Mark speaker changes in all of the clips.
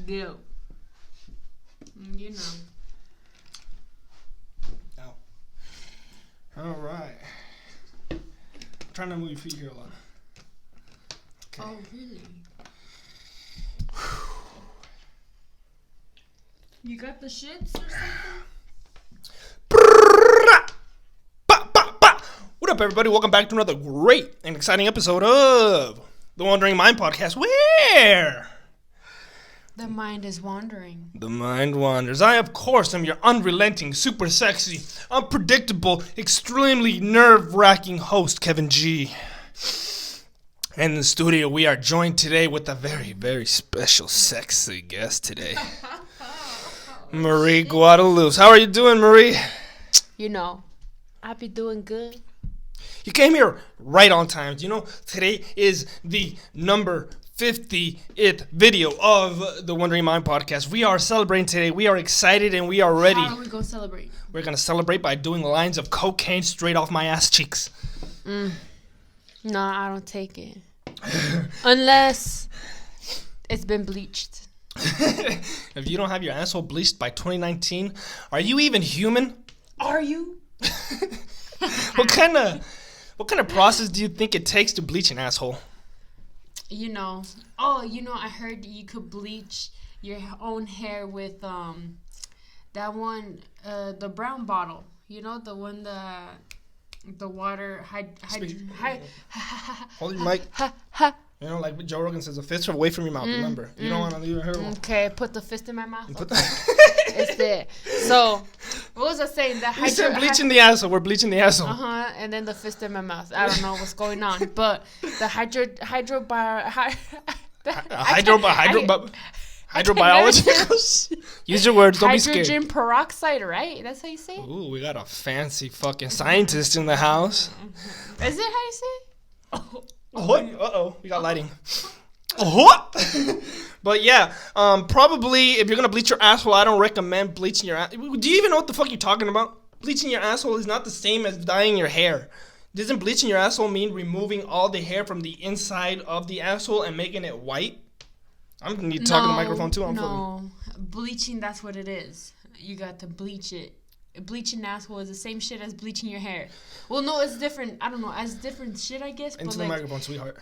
Speaker 1: Go. You know.
Speaker 2: All right. I'm trying to move your feet here a lot. Okay.
Speaker 1: Oh, really? You got the shits or something?
Speaker 2: What up, everybody? Welcome back to another great and exciting episode of the Wandering Mind Podcast, where
Speaker 1: the mind is wandering.
Speaker 2: The mind wanders. I, of course, am your unrelenting, super sexy, unpredictable, extremely nerve-wracking host, Kevin G. And in the studio, we are joined today with a very, very special, sexy guest today. Marie Guadalupe. How are you doing, Marie?
Speaker 1: You know, I be doing good.
Speaker 2: You came here right on time. You know, today is the number 50th video of the Wandering Mind Podcast. We are celebrating today. We are excited and we are ready.
Speaker 1: How are we going to celebrate?
Speaker 2: We're going to celebrate by doing lines of cocaine straight off my ass cheeks.
Speaker 1: No, I don't take it. Unless it's been bleached.
Speaker 2: If you don't have your asshole bleached by 2019, are you even human?
Speaker 1: Are you?
Speaker 2: What kind of process do you think it takes to bleach an asshole?
Speaker 1: You know, I heard you could bleach your own hair with that one, the brown bottle. You know, the one the water
Speaker 2: Hold your mic. You know, like Joe Rogan says, a fist away from your mouth. Remember, you don't want to leave it here.
Speaker 1: Okay, put the fist in my mouth. It's there. So, what was I saying?
Speaker 2: You said bleaching the asshole. We're bleaching the asshole.
Speaker 1: And then the fist in my mouth. I don't know what's going on, but the
Speaker 2: hydrobiology. Use your words. Don't be scared.
Speaker 1: Hydrogen peroxide, right? That's how you say it?
Speaker 2: Ooh, we got a fancy fucking scientist in the house.
Speaker 1: Is it how you say it?
Speaker 2: Uh-oh. We got lighting. But yeah, probably if you're going to bleach your asshole, I don't recommend bleaching your asshole. Do you even know what the fuck you're talking about? Bleaching your asshole is not the same as dyeing your hair. Doesn't bleaching your asshole mean removing all the hair from the inside of the asshole and making it white? I'm going to need to talk to the microphone too.
Speaker 1: No, bleaching, that's what it is. You got to bleach it. Bleaching an asshole is the same shit as bleaching your hair. Well, no, it's different. I don't know. It's different shit, I guess.
Speaker 2: Into the microphone, sweetheart.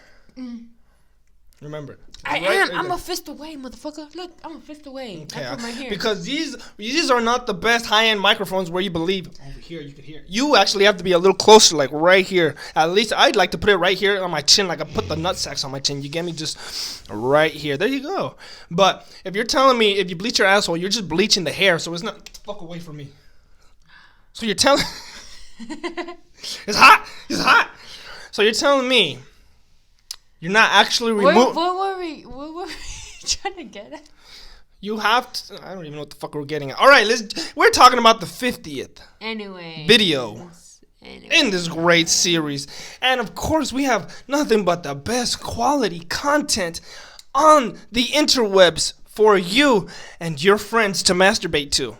Speaker 2: Remember.
Speaker 1: I'm a fist away, motherfucker. Look, I'm a fist away.
Speaker 2: Okay,
Speaker 1: I put my hair.
Speaker 2: Because these are not the best high-end microphones where you believe over here you can hear. You actually have to be a little closer, like right here. At least I'd like to put it right here on my chin, like I put the nut sacks on my chin. You get me? Just right here. There you go. But if you're telling me if you bleach your asshole, you're just bleaching the hair, so it's not. Get the fuck away from me. So you're telling. It's hot. It's hot. So you're telling me. You're not actually removing.
Speaker 1: What were we trying to get at?
Speaker 2: You have to. I don't even know what the fuck we're getting at. All right, we're talking about the 50th video in this great series. And of course, we have nothing but the best quality content on the interwebs for you and your friends to masturbate to.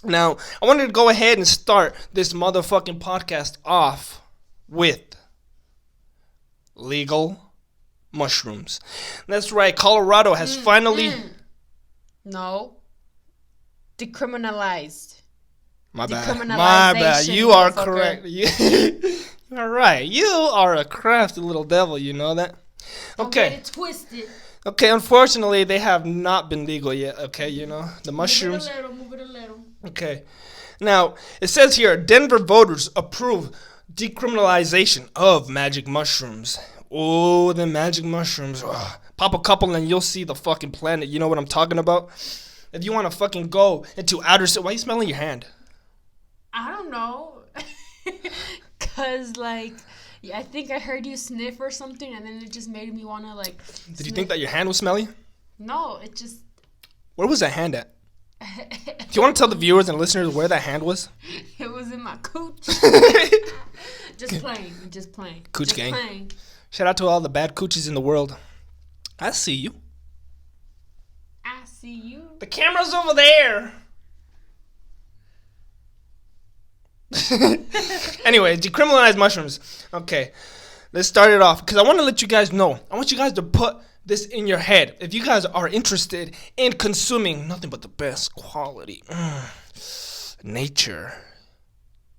Speaker 2: Now, I wanted to go ahead and start this motherfucking podcast off with legal mushrooms. That's right. Colorado has finally...
Speaker 1: No. Decriminalized.
Speaker 2: My bad. You are correct. You are right. You are a crafty little devil. You know that? Okay.
Speaker 1: Don't get it twisted.
Speaker 2: Okay, unfortunately, they have not been legal yet. Okay, you know? The mushrooms...
Speaker 1: Move it a little.
Speaker 2: Okay. Now, it says here, Denver voters approve decriminalization of magic mushrooms. Oh, the magic mushrooms. Ugh. Pop a couple and you'll see the fucking planet. You know what I'm talking about? If you want to fucking go into outer space. Why are you smelling your hand?
Speaker 1: I don't know. Because, like, I think I heard you sniff or something, and then it just made me want to, like...
Speaker 2: Did you think that your hand was smelly?
Speaker 1: No, it just...
Speaker 2: Where was that hand at? Do you want to tell the viewers and listeners where that hand was?
Speaker 1: It was in my cooch. Just playing.
Speaker 2: Cooch gang. Playing. Shout out to all the bad coochies in the world. I see you.
Speaker 1: I see you.
Speaker 2: The camera's over there. Anyway, decriminalize mushrooms. Okay, let's start it off because I want to let you guys know. I want you guys to put this in your head. If you guys are interested in consuming nothing but the best quality nature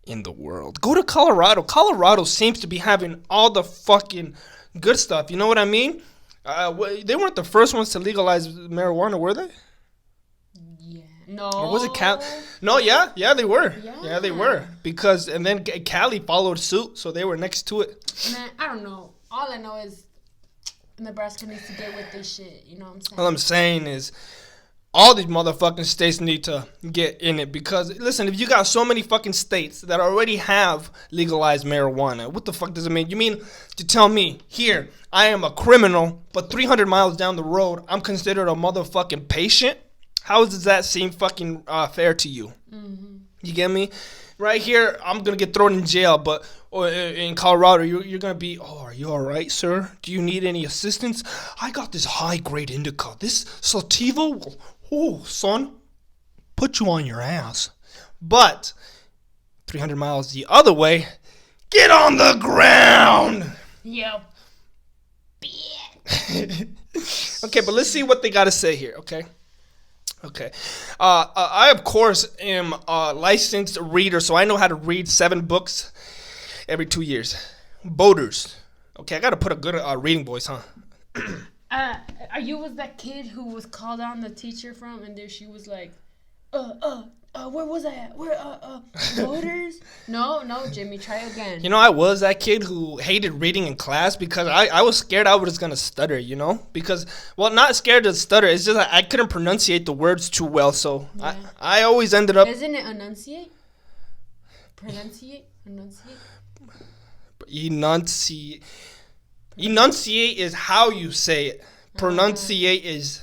Speaker 2: in the world, go to Colorado. Colorado seems to be having all the fucking good stuff. You know what I mean? They weren't the first ones to legalize marijuana, were they?
Speaker 1: Yeah. No.
Speaker 2: Or was it Cali? No, yeah, they were. Yeah, they were. Because, and then Cali followed suit, so they were next to it.
Speaker 1: Man, I don't know. All I know is Nebraska needs to get with this shit. You know what I'm saying?
Speaker 2: All I'm saying is, all these motherfucking states need to get in it. Because, listen, if you got so many fucking states that already have legalized marijuana, what the fuck does it mean? You mean to tell me, here, I am a criminal, but 300 miles down the road, I'm considered a motherfucking patient? How does that seem fucking fair to you? Mm-hmm. You get me? Right here, I'm going to get thrown in jail, but in Colorado, you're going to be, oh, are you all right, sir? Do you need any assistance? I got this high-grade indica. This sativa will, oh, son, put you on your ass. But 300 miles the other way, get on the ground.
Speaker 1: Yo.
Speaker 2: Okay, but let's see what they got to say here, okay? Okay. I, of course, am a licensed reader, so I know how to read 7 books every 2 years. Boaters. Okay, I got to put a good reading voice, huh?
Speaker 1: Are you was that kid who was called on the teacher from, and there she was like, where was I at? Voters? No, Jimmy, try again.
Speaker 2: You know, I was that kid who hated reading in class because I was scared I was going to stutter, you know? Because, well, not scared to stutter. It's just I couldn't pronunciate the words too well, so yeah. I always ended up...
Speaker 1: Isn't it enunciate? Pronunciate? Enunciate?
Speaker 2: Enunciate is how you say it. Pronunciate is...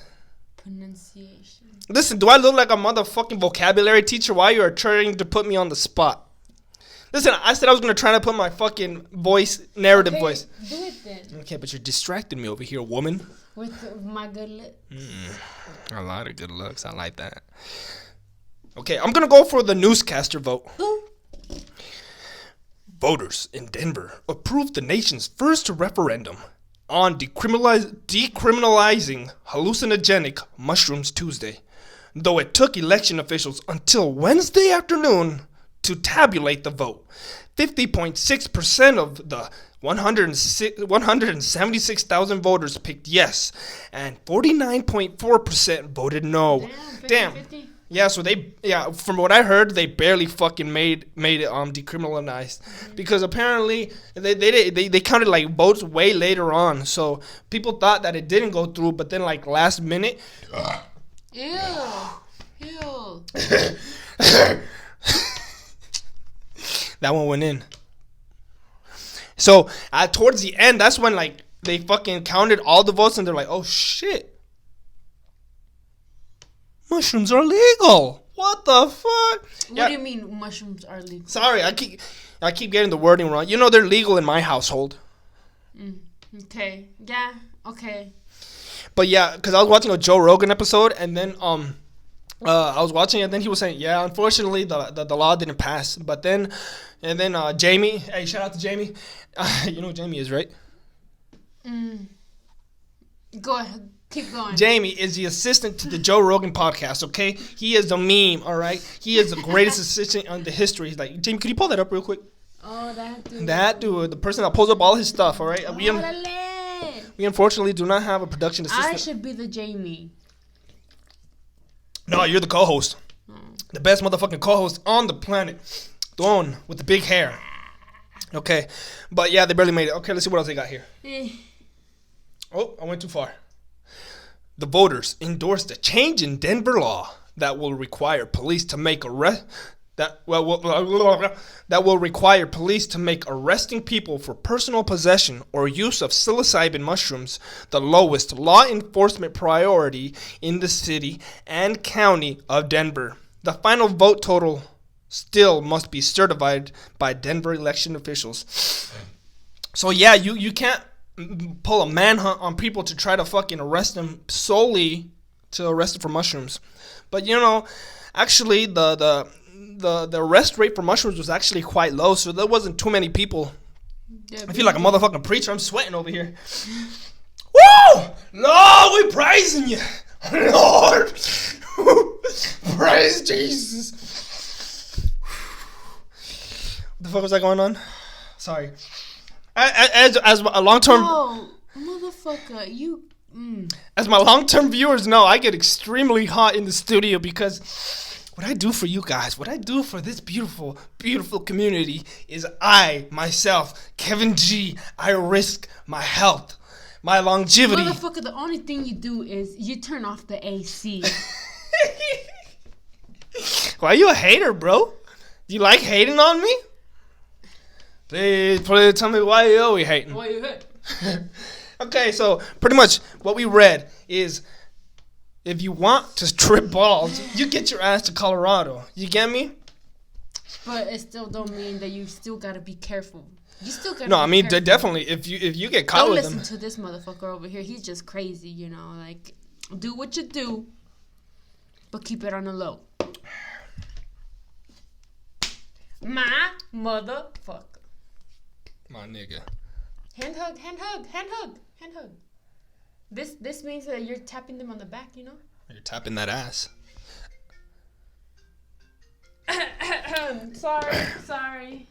Speaker 1: Pronunciation.
Speaker 2: Listen, do I look like a motherfucking vocabulary teacher? Why you are trying to put me on the spot? Listen, I said I was going to try to put my fucking voice, narrative voice.
Speaker 1: Do it then.
Speaker 2: Okay, but you're distracting me over here, woman.
Speaker 1: With my good looks.
Speaker 2: A lot of good looks. I like that. Okay, I'm going to go for the newscaster vote. Voters in Denver approved the nation's first referendum on decriminalizing hallucinogenic mushrooms Tuesday, though it took election officials until Wednesday afternoon to tabulate the vote. 50.6% of the 176,000 voters picked yes, and 49.4% voted no.
Speaker 1: Damn. 50-50?
Speaker 2: Yeah, so from what I heard, they barely fucking made it decriminalized, because apparently they counted like votes way later on, so people thought that it didn't go through, but then like last minute.
Speaker 1: Ew.
Speaker 2: That one went in. So towards the end, that's when like they fucking counted all the votes, and they're like, oh shit. Mushrooms are legal. What the fuck?
Speaker 1: What do you mean mushrooms are legal?
Speaker 2: Sorry, I keep getting the wording wrong. You know they're legal in my household.
Speaker 1: Okay. Yeah. Okay.
Speaker 2: But yeah, because I was watching a Joe Rogan episode, and then I was watching it, and then he was saying, yeah, unfortunately the law didn't pass. But then, and then Jamie, hey, shout out to Jamie. You know who Jamie is, right?
Speaker 1: Go ahead. Keep going.
Speaker 2: Jamie is the assistant to the Joe Rogan podcast, okay? He is a meme, all right? He is the greatest assistant on the history. He's like, Jamie, could you pull that up real quick?
Speaker 1: Oh, that dude.
Speaker 2: That dude, the person that pulls up all his stuff, all right? We unfortunately do not have a production assistant.
Speaker 1: I should be the Jamie.
Speaker 2: No, you're the co-host. The best motherfucking co-host on the planet. The one with the big hair. Okay. But yeah, they barely made it. Okay, let's see what else they got here. Oh, I went too far. The voters endorsed a change in Denver law that will require police to make arresting people for personal possession or use of psilocybin mushrooms the lowest law enforcement priority in the city and county of Denver. The final vote total still must be certified by Denver election officials. So yeah, you can't pull a manhunt on people to try to fucking arrest them solely to arrest them for mushrooms. But you know, actually the arrest rate for mushrooms was actually quite low, so there wasn't too many people. I feel like a motherfucking preacher. I'm sweating over here. Woo! Lord, we praising you. Lord. Praise Jesus. What the fuck was that going on? Sorry. As a long-term...
Speaker 1: No, motherfucker, you...
Speaker 2: As my long-term viewers know, I get extremely hot in the studio because what I do for you guys, what I do for this beautiful, beautiful community is I, myself, Kevin G, I risk my health, my longevity.
Speaker 1: Motherfucker, the only thing you do is you turn off the AC.
Speaker 2: Why are you a hater, bro? Do you like hating on me? Please tell me why you always hating.
Speaker 1: Why you hate?
Speaker 2: Okay, so pretty much what we read is if you want to trip balls, you get your ass to Colorado. You get me?
Speaker 1: But it still don't mean that you still gotta be careful. You still gotta.
Speaker 2: No, I mean
Speaker 1: careful.
Speaker 2: definitely. If you get caught
Speaker 1: don't
Speaker 2: with
Speaker 1: listen
Speaker 2: them,
Speaker 1: to this motherfucker over here. He's just crazy, you know. Like, do what you do, but keep it on the low. My motherfucker.
Speaker 2: my nigga.
Speaker 1: Hand hug, hand hug, hand hug, hand hug. This means that you're tapping them on the back, you know?
Speaker 2: You're tapping that ass.
Speaker 1: Sorry.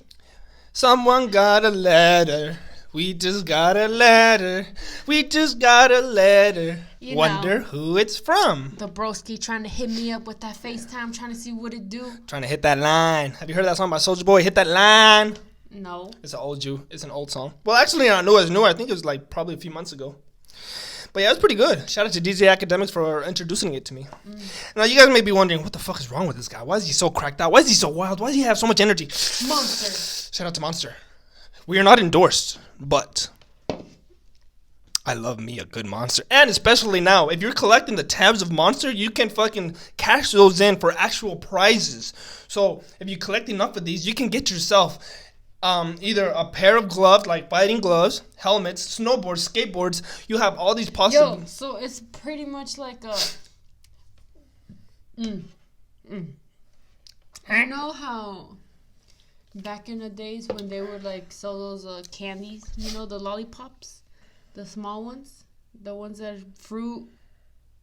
Speaker 2: Someone got a letter. We just got a letter. We just got a letter.
Speaker 1: You
Speaker 2: Wonder
Speaker 1: know,
Speaker 2: who it's from.
Speaker 1: the broski trying to hit me up with that FaceTime, trying to see what it do.
Speaker 2: Trying to hit that line. Have you heard that song by Soulja Boy? Hit that line.
Speaker 1: No.
Speaker 2: It's an old song. Well, actually, I know it's newer. I think it was like probably a few months ago. But yeah, it's pretty good. Shout out to DJ Academics for introducing it to me. Now, you guys may be wondering, what the fuck is wrong with this guy? Why is he so cracked out? Why is he so wild? Why does he have so much energy?
Speaker 1: Monster.
Speaker 2: Shout out to Monster. We are not endorsed, but I love me a good Monster. And especially now, if you're collecting the tabs of Monster, you can fucking cash those in for actual prizes. So if you collect enough of these, you can get yourself either a pair of gloves, like fighting gloves, helmets, snowboards, skateboards. You have all these possible.
Speaker 1: Yo, so it's pretty much like a... You know how back in the days when they would like sell those candies, you know, the lollipops, the small ones, the ones that are fruit,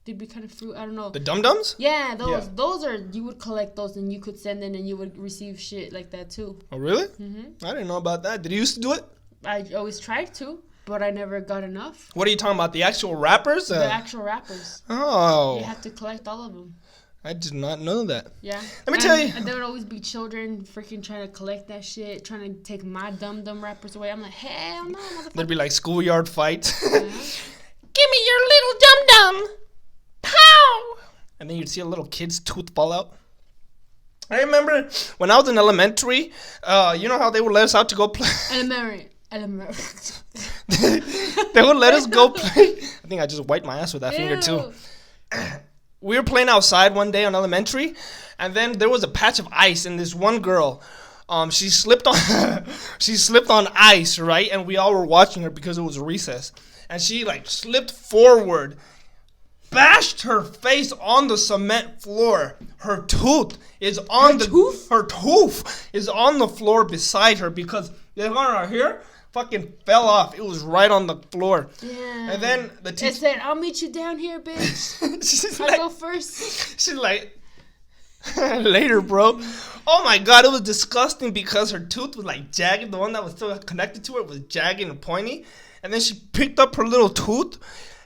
Speaker 1: they'd be kind of fruit, I don't know.
Speaker 2: The dum-dums?
Speaker 1: Yeah,
Speaker 2: Yeah.
Speaker 1: those are, you would collect those and you could send in and you would receive shit like that too.
Speaker 2: Oh, really?
Speaker 1: Mm-hmm.
Speaker 2: I didn't know about that. Did you used to do it?
Speaker 1: I always tried to, but I never got enough.
Speaker 2: What are you talking about? The actual rappers?
Speaker 1: The actual rappers.
Speaker 2: Oh.
Speaker 1: You have to collect all of them.
Speaker 2: I did not know that.
Speaker 1: Yeah.
Speaker 2: Let me tell you.
Speaker 1: And there would always be children freaking trying to collect that shit, trying to take my dumb rappers away. I'm like, hell no, motherfucker.
Speaker 2: There'd be like schoolyard fights.
Speaker 1: Yeah.
Speaker 2: Give me your little dum-dum. Pow! And then you'd see a little kid's tooth fall out. I remember when I was in elementary, you know how they would let us out to go play?
Speaker 1: Elementary.
Speaker 2: They would let us go play. I think I just wiped my ass with that finger too. We were playing outside one day on elementary, and then there was a patch of ice, and this one girl, she slipped on she slipped on ice, right? And we all were watching her because it was recess. And she like slipped forward, bashed her face on the cement floor. Her tooth is on her tooth is on the floor beside her because the one right here fucking fell off. It was right on the floor.
Speaker 1: Yeah.
Speaker 2: And then the teacher
Speaker 1: It said, I'll meet you down here, bitch. I'll go first.
Speaker 2: She's like, later, bro. Oh my god, it was disgusting because her tooth was like jagged. The one that was still connected to it was jagged and pointy. And then she picked up her little tooth,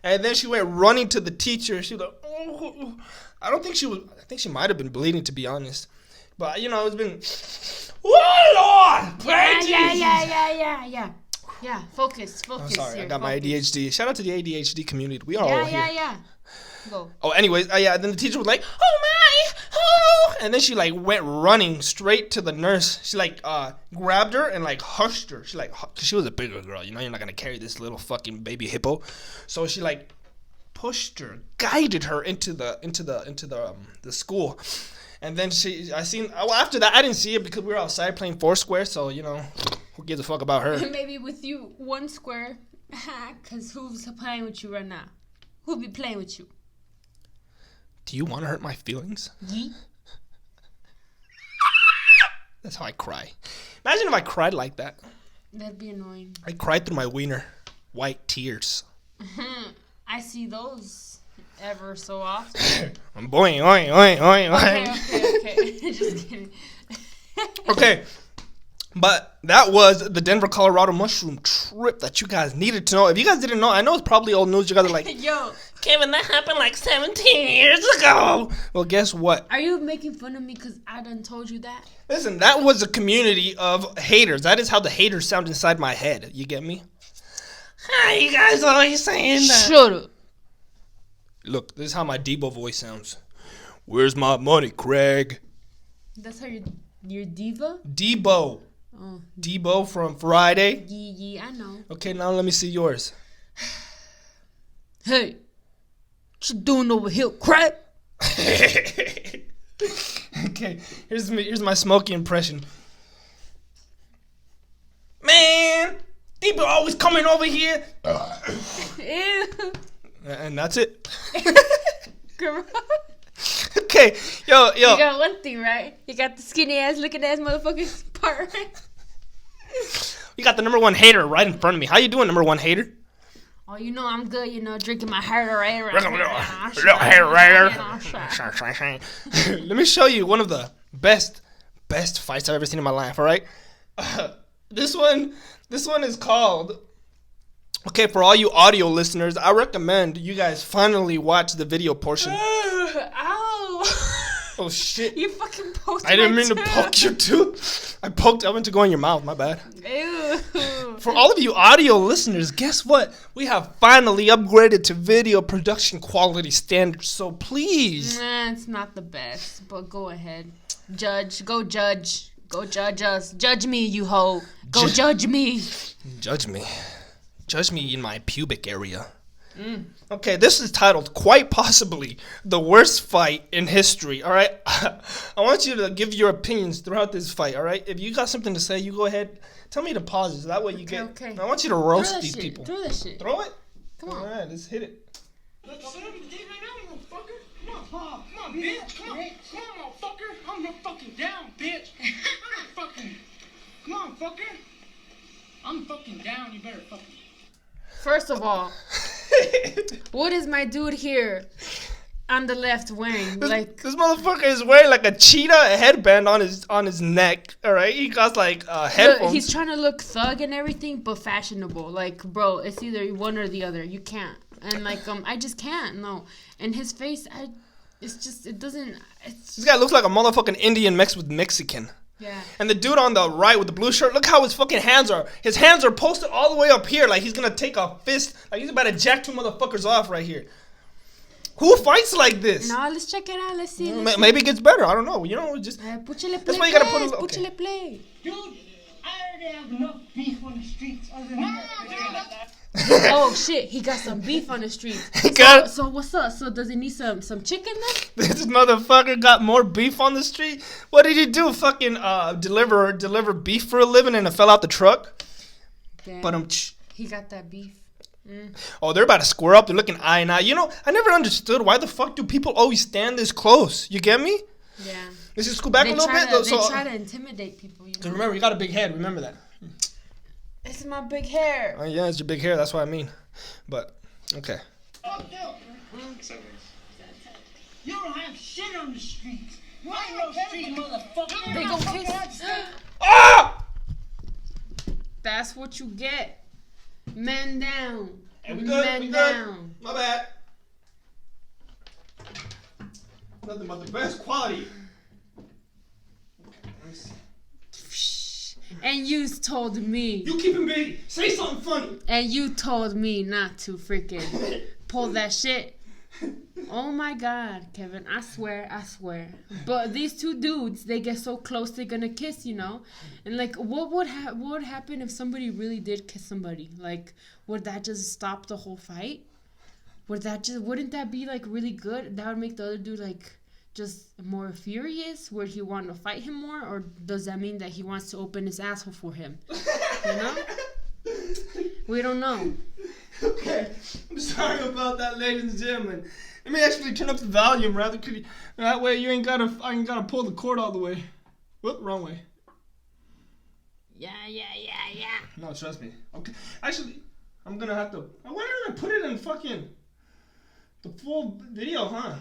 Speaker 2: and then she went running to the teacher. She was like, oh. I think she might have been bleeding, to be honest. But, you know, it's been, oh, Lord!
Speaker 1: Yeah, focus.
Speaker 2: I'm sorry,
Speaker 1: here,
Speaker 2: I got my ADHD. Shout out to the ADHD community. We are all here.
Speaker 1: Yeah. Go.
Speaker 2: Oh, anyways, yeah, then the teacher was like, oh my, oh, and then she like went running straight to the nurse. She like grabbed her and like hushed her. She like, cause she was a bigger girl, you know, you're not gonna carry this little fucking baby hippo. So she like pushed her, guided her into the school. And then after that, I didn't see it because we were outside playing Foursquare, so, you know, who gives a fuck about her?
Speaker 1: Maybe with you, one square, because who's playing with you right now? Who'll be playing with you?
Speaker 2: Do you want to hurt my feelings?
Speaker 1: Ye?
Speaker 2: That's how I cry. Imagine if I cried like that.
Speaker 1: That'd be annoying.
Speaker 2: I cried through my wiener. White tears.
Speaker 1: I see those ever so often.
Speaker 2: Boing, oing, oing, oing, oing.
Speaker 1: Okay. Just kidding.
Speaker 2: Okay. But that was the Denver, Colorado mushroom trip that you guys needed to know. If you guys didn't know, I know it's probably old news. You guys are like,
Speaker 1: Yo,
Speaker 2: Kevin, that happened like 17 years ago. Well, guess what?
Speaker 1: are you making fun of me because I done told you that?
Speaker 2: Listen, that was a community of haters. That is how the haters sound inside my head. You get me? Hi, you guys always saying that.
Speaker 1: Shut up.
Speaker 2: Look, this is how my Debo voice sounds. Where's my money, Craig?
Speaker 1: That's how you're diva?
Speaker 2: Debo.
Speaker 1: Oh.
Speaker 2: Debo from Friday.
Speaker 1: Yeah, I know.
Speaker 2: Okay, now let me see yours.
Speaker 1: Hey, what you doing over here, Craig?
Speaker 2: Okay, here's my Smokey impression. Man, Debo always coming over here.
Speaker 1: Ew.
Speaker 2: And that's it.
Speaker 1: Gross.
Speaker 2: Okay, yo.
Speaker 1: You got one thing, right? You got the skinny ass, looking ass motherfucking part, right?
Speaker 2: You got the number one hater right in front of me. How you doing, number one hater?
Speaker 1: Oh, you know I'm good, drinking my hater right.
Speaker 2: Let me show you one of the best fights I've ever seen in my life. All right, this one is called. Okay, for all you audio listeners, I recommend you guys finally watch the video portion.
Speaker 1: Ow!
Speaker 2: Oh shit!
Speaker 1: You fucking poked.
Speaker 2: I didn't mean to poke your tooth. I went to go in your mouth. My bad.
Speaker 1: Ew.
Speaker 2: For all of you audio listeners, guess what? We have finally upgraded to video production quality standards. So please.
Speaker 1: Nah, it's not the best, but go ahead. Go judge. Go judge us. Judge me, you hoe. Go judge me.
Speaker 2: Judge me. Judge me in my pubic area. Okay, this is titled, Quite Possibly, the Worst Fight in History, all right? I want you to give your opinions throughout this fight, all right? If you got something to say, you go ahead. Tell me the pauses. That way you get...
Speaker 1: Okay.
Speaker 2: I want you to roast these people.
Speaker 1: Throw that shit.
Speaker 2: Throw it?
Speaker 1: Come on.
Speaker 2: All right, let's hit it.
Speaker 3: Let's set up the date right now, motherfucker. Come on, bitch. Come on, motherfucker. I'm not fucking down, bitch. Come on, fucker. I'm fucking down. You better fucking...
Speaker 1: First of all, what is my dude here on the left wearing?
Speaker 2: This motherfucker is wearing like a cheetah headband on his neck. All right, he got like headphones.
Speaker 1: Look, he's trying to look thug and everything, but fashionable. Like, bro, it's either one or the other. You can't. And like, I just can't. No. And his face, it doesn't.
Speaker 2: This guy looks like a motherfucking Indian mixed with Mexican.
Speaker 1: Yeah.
Speaker 2: And the dude on the right with the blue shirt, look how his fucking hands are. His hands are posted all the way up here like he's gonna take a fist. Like he's about to jack two motherfuckers off right here. Who fights like this?
Speaker 1: No, let's check it out. Let's see.
Speaker 2: Maybe it gets better. I don't know. Just...
Speaker 1: That's
Speaker 2: why you gotta put it...
Speaker 1: Okay. Play.
Speaker 3: Dude, I already have enough beef on the streets other than that.
Speaker 1: Oh shit, he got some beef on the street. So what's up? So does he need some chicken then?
Speaker 2: This motherfucker got more beef on the street? What did he do? Fucking deliver beef for a living and it fell out the truck?
Speaker 1: Damn.
Speaker 2: But
Speaker 1: he got that beef.
Speaker 2: Oh, they're about to square up. They're looking eye and eye. I never understood why the fuck do people always stand this close? You get me?
Speaker 1: Yeah.
Speaker 2: Let's just go back a little bit.
Speaker 1: They try to intimidate people.
Speaker 2: Cause remember, you got a big head. Remember that.
Speaker 1: It's my big hair.
Speaker 2: Yeah, it's your big hair. That's what I mean. But, okay.
Speaker 3: You don't have shit on the streets. You ain't no street motherfucker.
Speaker 1: They go kiss.
Speaker 2: Ah!
Speaker 1: That's what you get. Men down.
Speaker 2: Hey, we good.
Speaker 1: Men down.
Speaker 2: My bad. Nothing but the best quality.
Speaker 1: And you told me.
Speaker 2: You keep him big. Say something funny.
Speaker 1: And you told me not to freaking pull that shit. Oh my God, Kevin. I swear. But these two dudes, they get so close, they're gonna kiss, And like, what would happen if somebody really did kiss somebody? Like, would that just stop the whole fight? Wouldn't that be like really good? That would make the other dude like just more furious? Would he want to fight him more? Or does that mean that he wants to open his asshole for him? We don't know.
Speaker 2: Okay, I'm sorry about that, ladies and gentlemen. Let me actually turn up the volume rather. That way I ain't gotta pull the cord all the way. Whoop, wrong way.
Speaker 1: Yeah.
Speaker 2: No, trust me. Okay, actually, I'm gonna have to. Why didn't I put it in fucking? The full video, huh?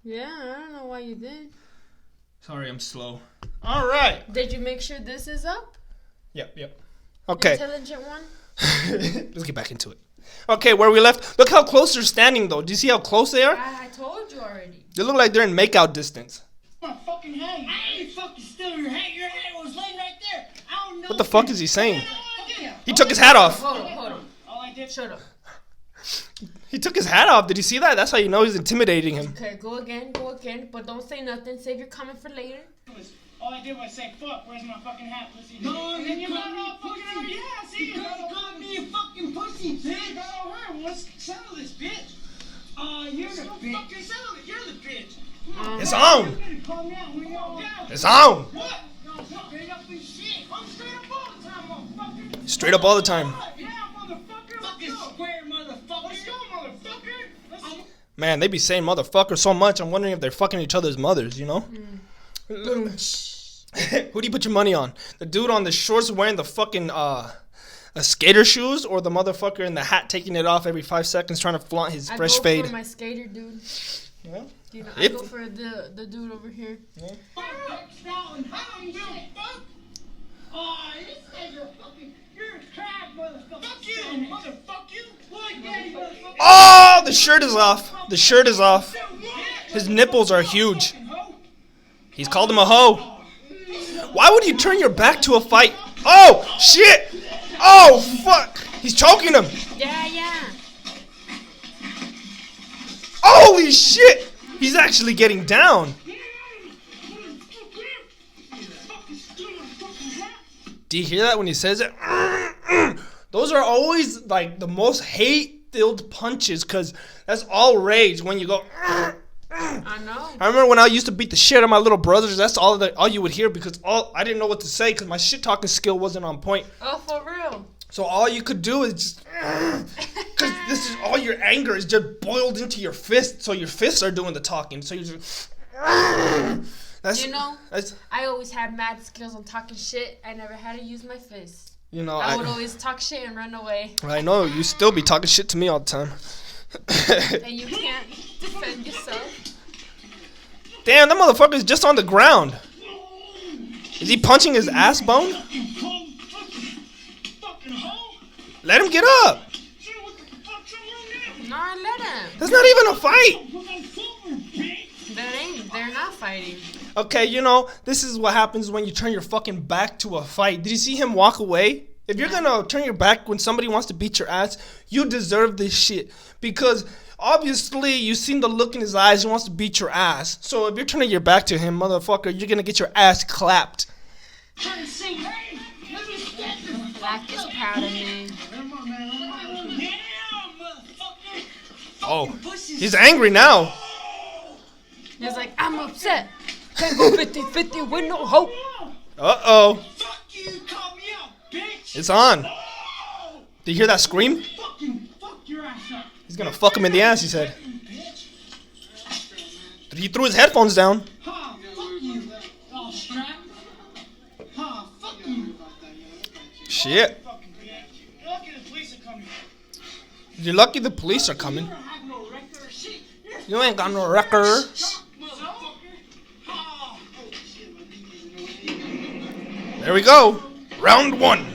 Speaker 1: Yeah, I don't know why you did.
Speaker 2: Sorry, I'm slow. All right.
Speaker 1: Did you make sure this is up?
Speaker 2: Yep. Okay.
Speaker 1: Intelligent one?
Speaker 2: Let's get back into it. Okay, where we left. Look how close they're standing, though. Do you see how close they are?
Speaker 1: I told you already.
Speaker 2: They look like they're in makeout distance.
Speaker 3: My fucking hat. I ain't fucking stealing your hat. Your hat was laying right there. I don't know.
Speaker 2: What the fuck is he saying?
Speaker 3: Yeah.
Speaker 2: He took his hat off.
Speaker 1: Hold on.
Speaker 3: All I did.
Speaker 1: Shut up.
Speaker 2: He took his hat off. Did you see that? That's how you know he's intimidating him.
Speaker 1: Okay, go again, but don't say nothing. Save your comment for later.
Speaker 3: All I did was say, fuck, where's my fucking hat, pussy? No, and then you got all fucking over. Yeah, see, you called me a fucking pussy, bitch. Got all her. Well, let's settle this, bitch. You're the bitch. Fucking settle it. You're the bitch.
Speaker 2: It's on. It's on.
Speaker 3: What? No, straight up and shit. I'm straight up all the time, motherfucker.
Speaker 2: Straight up all the time.
Speaker 3: Yeah, motherfucker. Fucking square, motherfucker. Let's go, motherfucker. Let's go.
Speaker 2: Man, they be saying motherfucker so much. I'm wondering if they're fucking each other's mothers, you know? Who do you put your money on? The dude on the shorts wearing the fucking skater shoes, or the motherfucker in the hat taking it off every 5 seconds trying to flaunt his fresh fade?
Speaker 1: I go for my skater dude.
Speaker 2: Yeah.
Speaker 1: You know, I go for the dude over here.
Speaker 2: Yeah. Oh, the shirt is off. The shirt is off. His nipples are huge. He's called him a hoe. Why would you turn your back to a fight? Oh, shit. Oh, fuck. He's choking him.
Speaker 1: Yeah.
Speaker 2: Holy shit. He's actually getting down. Do you hear that when he says it? Those are always like the most hate-filled punches, because that's all rage when you go.
Speaker 1: I know.
Speaker 2: I remember when I used to beat the shit out of my little brothers. That's all you would hear, because I didn't know what to say because my shit talking skill wasn't on point.
Speaker 1: Oh, for real.
Speaker 2: So all you could do is just, because this is all your anger is just boiled into your fist. So your fists are doing the talking. So you just.
Speaker 1: I always had mad skills on talking shit. I never had to use my fists.
Speaker 2: You know,
Speaker 1: I would always talk shit and run away.
Speaker 2: I know you still be talking shit to me all the time.
Speaker 1: And you can't defend yourself.
Speaker 2: Damn, that motherfucker's just on the ground. Is he punching his ass bone? Let him get up.
Speaker 1: No, let him.
Speaker 2: That's not even a fight.
Speaker 1: They're not fighting.
Speaker 2: Okay, you know, this is what happens when you turn your fucking back to a fight. Did you see him walk away? If you're gonna turn your back when somebody wants to beat your ass, you deserve this shit. Because obviously you've seen the look in his eyes, he wants to beat your ass. So if you're turning your back to him, motherfucker, you're gonna get your ass clapped.
Speaker 1: Black is proud of me.
Speaker 2: Oh, he's angry now.
Speaker 1: He's like, I'm upset. Can't go 50-50 with no hope.
Speaker 2: Uh-oh.
Speaker 3: Fuck you, call me out, bitch.
Speaker 2: It's on. Did you hear that scream?
Speaker 3: Fuck your ass up.
Speaker 2: He's gonna fuck him in the ass, he said. He threw his headphones down.
Speaker 3: Ha, fuck you. All strapped. Ha, fuck you.
Speaker 2: Shit.
Speaker 3: Lucky the police are coming.
Speaker 2: You're lucky the police are coming.
Speaker 3: You don't have no record or shit.
Speaker 2: You ain't got no record. There we go. Round one.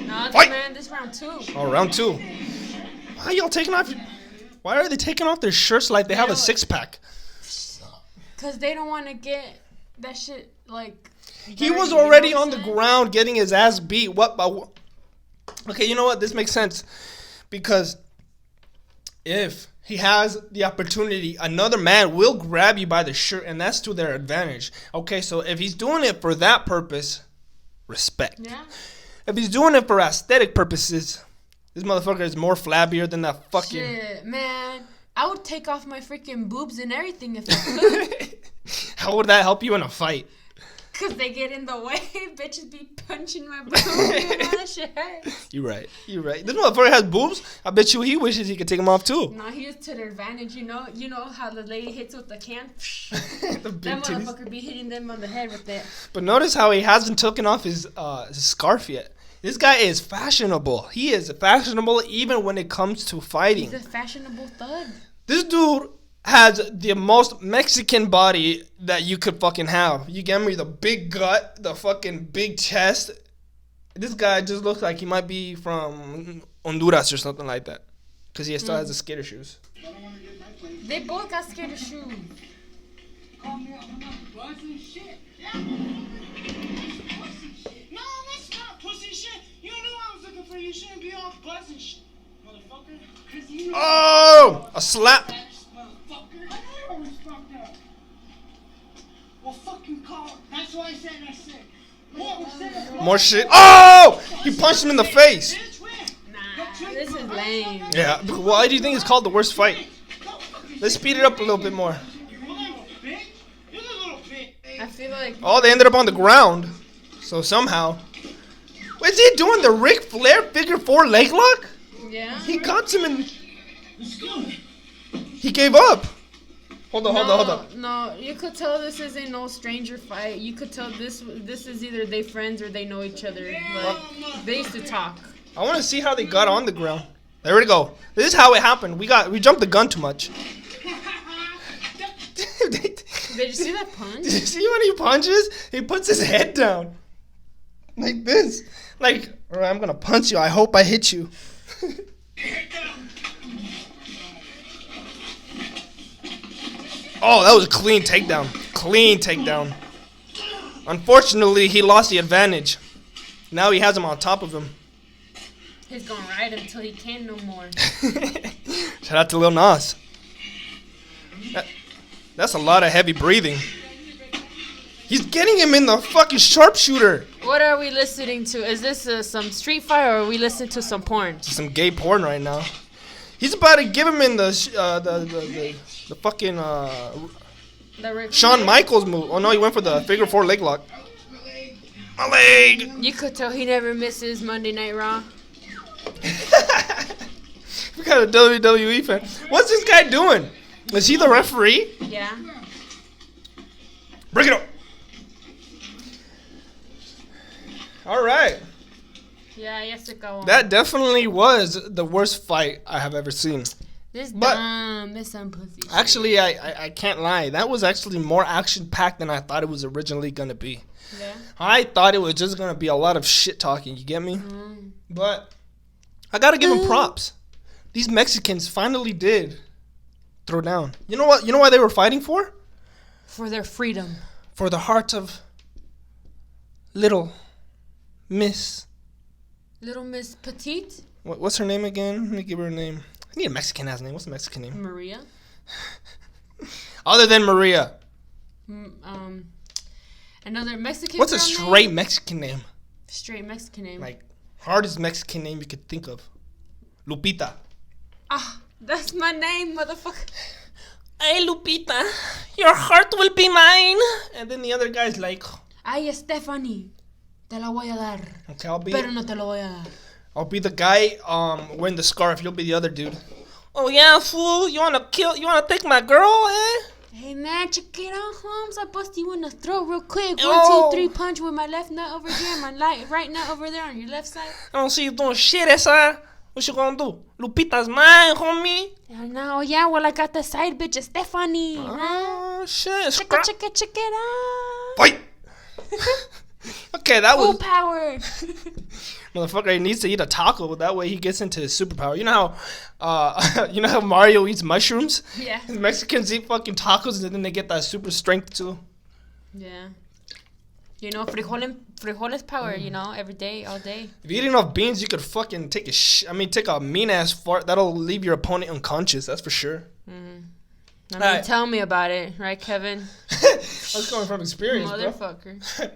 Speaker 1: No,
Speaker 2: Fight.
Speaker 1: man, this round 2.
Speaker 2: Oh, round 2. Why are y'all taking off? Why are they taking off their shirts like they have a 6-pack?
Speaker 1: Because they don't want to get that shit, like...
Speaker 2: He was already on the ground getting his ass beat. Okay, you know what? This makes sense. Because if he has the opportunity, another man will grab you by the shirt, and that's to their advantage. Okay, so if he's doing it for that purpose, respect.
Speaker 1: Yeah.
Speaker 2: If he's doing it for aesthetic purposes, this motherfucker is more flabbier than that fucking...
Speaker 1: Shit, man. I would take off my freaking boobs and everything if I could.
Speaker 2: How would that help you in a fight?
Speaker 1: Because they get in the way. Bitches be punching my boobs. You know, that shit hurts.
Speaker 2: You're right. This motherfucker has boobs. I bet you he wishes he could take them off too.
Speaker 1: No, he is to their advantage. You know how the lady hits with the can?
Speaker 2: The big
Speaker 1: That
Speaker 2: titties.
Speaker 1: motherfucker be hitting them on the head with that.
Speaker 2: But notice how he hasn't taken off his scarf yet. This guy is fashionable. He is fashionable even when it comes to fighting.
Speaker 1: He's a fashionable thug.
Speaker 2: This dude has the most Mexican body that you could fucking have. You get me? The big gut, the fucking big chest. This guy just looks like he might be from Honduras or something like that. Because he still has the skater shoes.
Speaker 1: They both got skater shoes.
Speaker 3: Call me up, I'm not buzzing shit. Yeah. Pussy shit. No, that's not pussy shit. You knew I was looking for you. You shouldn't be all buzzing shit, motherfucker. Cause you know.
Speaker 2: Oh! A slap.
Speaker 3: Motherfucker. I always fucked up. Well, fucking call. That's why I said I said.
Speaker 2: More shit. Oh! He punched him in the face.
Speaker 1: Nah, this is lame.
Speaker 2: Yeah. Why do you think it's called the worst fight? Let's speed it up a little bit more.
Speaker 1: I feel like.
Speaker 2: Oh, they ended up on the ground. So somehow. What's he doing? The Ric Flair figure 4 leg lock?
Speaker 1: Yeah.
Speaker 2: He got him and he gave up. Hold on.
Speaker 1: No, you could tell this isn't no stranger fight. You could tell this is either they friends or they know each other. Like, they used to talk.
Speaker 2: I want to see how they got on the ground. There we go. This is how it happened. We jumped the gun too much.
Speaker 1: Did you see that punch?
Speaker 2: Did you see when he punches? He puts his head down. Like this. Like, all right, I'm going to punch you. I hope I hit you. Oh, that was a clean takedown. Clean takedown. Unfortunately, he lost the advantage. Now he has him on top of him.
Speaker 1: He's going to ride him until he can no more.
Speaker 2: Shout out to Lil Nas. That's a lot of heavy breathing. He's getting him in the fucking sharpshooter.
Speaker 1: What are we listening to? Is this some street fight or are we listening to some porn?
Speaker 2: Some gay porn right now. He's about to give him in the fucking Shawn Michaels move. Oh no, he went for the figure 4 leg lock. My leg.
Speaker 1: You could tell he never misses Monday Night Raw.
Speaker 2: We got a WWE fan. What's this guy doing? Is he the referee?
Speaker 1: Yeah.
Speaker 2: Bring it up. All right.
Speaker 1: Yeah, yes to go on.
Speaker 2: That definitely was the worst fight I have ever seen.
Speaker 1: This
Speaker 2: But-
Speaker 1: dumb, this some pussy.
Speaker 2: Actually, I can't lie. That was actually more action-packed than I thought it was originally going to be.
Speaker 1: Yeah.
Speaker 2: I thought it was just going to be a lot of shit talking, you get me?
Speaker 1: Mm.
Speaker 2: But I got to give them props. These Mexicans finally did throw down. You know what? You know why they were fighting for?
Speaker 1: For their freedom.
Speaker 2: For the heart of little Miss.
Speaker 1: Little Miss Petite?
Speaker 2: What's her name again? Let me give her a name. I need a Mexican-ass name. What's the Mexican name?
Speaker 1: Maria.
Speaker 2: Other than Maria.
Speaker 1: Another Mexican
Speaker 2: What's a
Speaker 1: girl
Speaker 2: straight
Speaker 1: name?
Speaker 2: Mexican name?
Speaker 1: Straight Mexican name.
Speaker 2: Like, hardest Mexican name you could think of. Lupita.
Speaker 1: Ah, that's my name, motherfucker.
Speaker 2: Hey, Lupita, your heart will be mine. And then the other guy's like,
Speaker 1: Ay, Stephanie. Te la voy a dar.
Speaker 2: okay, I'll
Speaker 1: Pero no te lo voy a dar.
Speaker 2: I'll be the guy wearing the scarf. You'll be the other dude. Oh yeah, fool. You wanna take my girl, eh?
Speaker 1: Hey man, check it out, Holmes. I bust you in the throat real quick.
Speaker 2: Oh.
Speaker 1: 1, 2, 3 punch with my left nut over here, my right nut over there on your left side.
Speaker 2: I don't see you doing shit, esa. What you gonna do? Lupita's mine, homie.
Speaker 1: No, yeah, well I got the side bitch, Stephanie.
Speaker 2: Oh shit.
Speaker 1: Check it out.
Speaker 2: Fight. Okay, that
Speaker 1: Full
Speaker 2: was
Speaker 1: power.
Speaker 2: motherfucker. He needs to eat a taco. That way he gets into his superpower. You know how Mario eats mushrooms?
Speaker 1: Yeah.
Speaker 2: Mexicans eat fucking tacos and then they get that super strength too.
Speaker 1: Yeah. You know, frijoles power, you know, every day, all day.
Speaker 2: If you eat enough beans, you could fucking take a mean ass fart. That'll leave your opponent unconscious. That's for sure.
Speaker 1: Tell me about it, right, Kevin?
Speaker 2: I was coming from experience, bro.
Speaker 1: Motherfucker.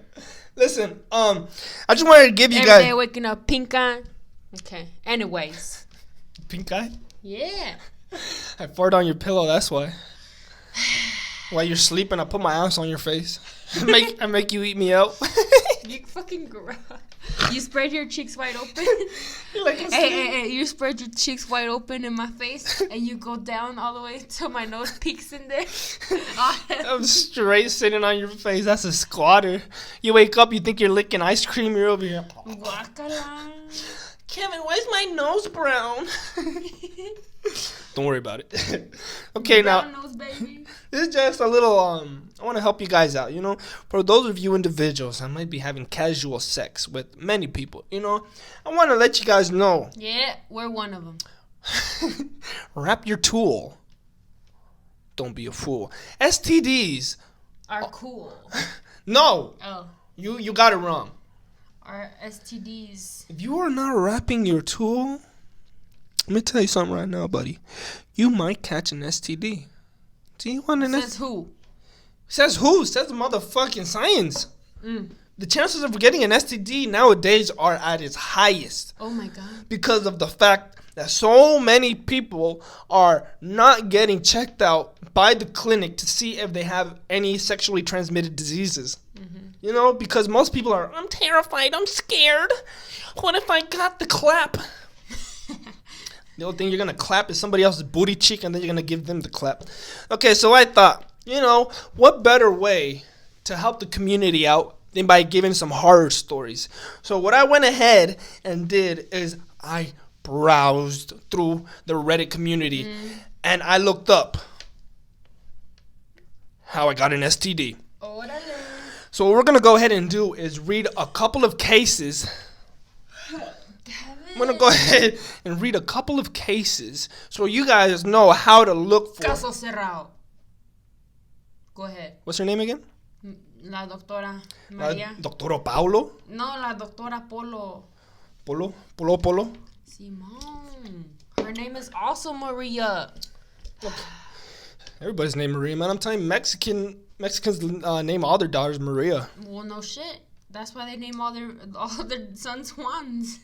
Speaker 2: Listen, I just wanted to give you
Speaker 1: Every
Speaker 2: guys
Speaker 1: day waking up pink eye. Okay. Anyways.
Speaker 2: pink eye.
Speaker 1: Yeah.
Speaker 2: I fart on your pillow. That's why. While you're sleeping, I put my ass on your face. I make you eat me out.
Speaker 1: You fucking gross. You spread your cheeks wide open.
Speaker 2: Like
Speaker 1: Hey, you spread your cheeks wide open in my face, and you go down all the way till my nose peeks in there.
Speaker 2: I'm straight sitting on your face. That's a squatter. You wake up, you think you're licking ice cream. You're over here.
Speaker 1: Guacala.
Speaker 2: Kevin, why is my nose brown? Don't worry about it. Okay, now
Speaker 1: Brown nose baby.
Speaker 2: this is just a little. I want to help you guys out. You know, for those of you individuals that might be having casual sex with many people, you know, I want to let you guys know.
Speaker 1: Yeah, we're one of them.
Speaker 2: Wrap your tool. Don't be a fool. STDs.
Speaker 1: Are cool.
Speaker 2: No,
Speaker 1: Oh,
Speaker 2: you got it wrong.
Speaker 1: our STDs.
Speaker 2: If you are not wrapping your tool, let me tell you something right now, buddy. You might catch an STD. Do you want an
Speaker 1: Says
Speaker 2: STD?
Speaker 1: who?
Speaker 2: Says who? Says the motherfucking science.
Speaker 1: Mm.
Speaker 2: The chances of getting an STD nowadays are at its highest
Speaker 1: Oh my god.
Speaker 2: because of the fact that so many people are not getting checked out by the clinic to see if they have any sexually transmitted diseases. You know, because most people are, I'm terrified, I'm scared. What if I got the clap? The only thing you're going to clap is somebody else's booty cheek, and then you're going to give them the clap. Okay, so I thought, you know, what better way to help the community out than by giving some horror stories? So what I went ahead and did is I browsed through the Reddit community, and I looked up how I got an STD.
Speaker 1: Orale.
Speaker 2: So what we're going to go ahead and do is read a couple of cases. I'm going to go ahead and read a couple of cases so you guys know how to look for.
Speaker 1: Caso cerrado. Go ahead.
Speaker 2: What's her name again?
Speaker 1: La doctora María.
Speaker 2: Doctora Paulo?
Speaker 1: No, la doctora Polo.
Speaker 2: Polo?
Speaker 1: Simone. Her name is also Maria.
Speaker 2: Everybody's named Maria, man. I'm telling you, Mexicans name all their daughters Maria.
Speaker 1: Well, no shit. That's why they name all their sons Juans.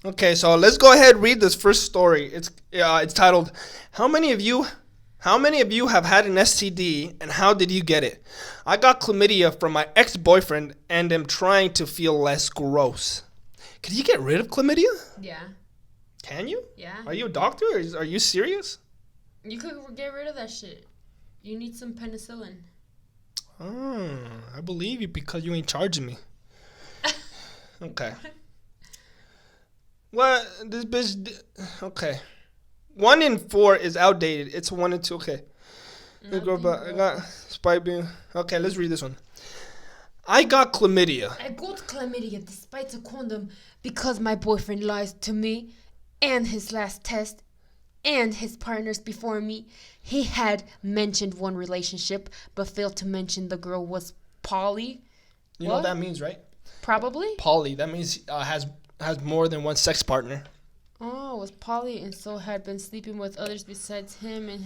Speaker 2: Okay, so let's go ahead and read this first story. It's titled, How many of you have had an STD and how did you get it? I got chlamydia from my ex-boyfriend and am trying to feel less gross. Can you get rid of chlamydia?
Speaker 1: Yeah.
Speaker 2: Can you?
Speaker 1: Yeah.
Speaker 2: Are you a doctor? Are you serious?
Speaker 1: You could get rid of that shit. You need some penicillin.
Speaker 2: Oh, I believe you because you ain't charging me. Okay. What? This bitch... Okay. 1 in 4 is outdated. It's 1 in 2. Okay. I got spike being... Okay, let's read this one. I got chlamydia.
Speaker 1: I got chlamydia despite a condom because my boyfriend lies to me and his last test and his partners before me. He had mentioned one relationship but failed to mention the girl was poly.
Speaker 2: You know what that means, right?
Speaker 1: Probably.
Speaker 2: Poly. That means has more than one sex partner.
Speaker 1: Oh, was poly and so had been sleeping with others besides him and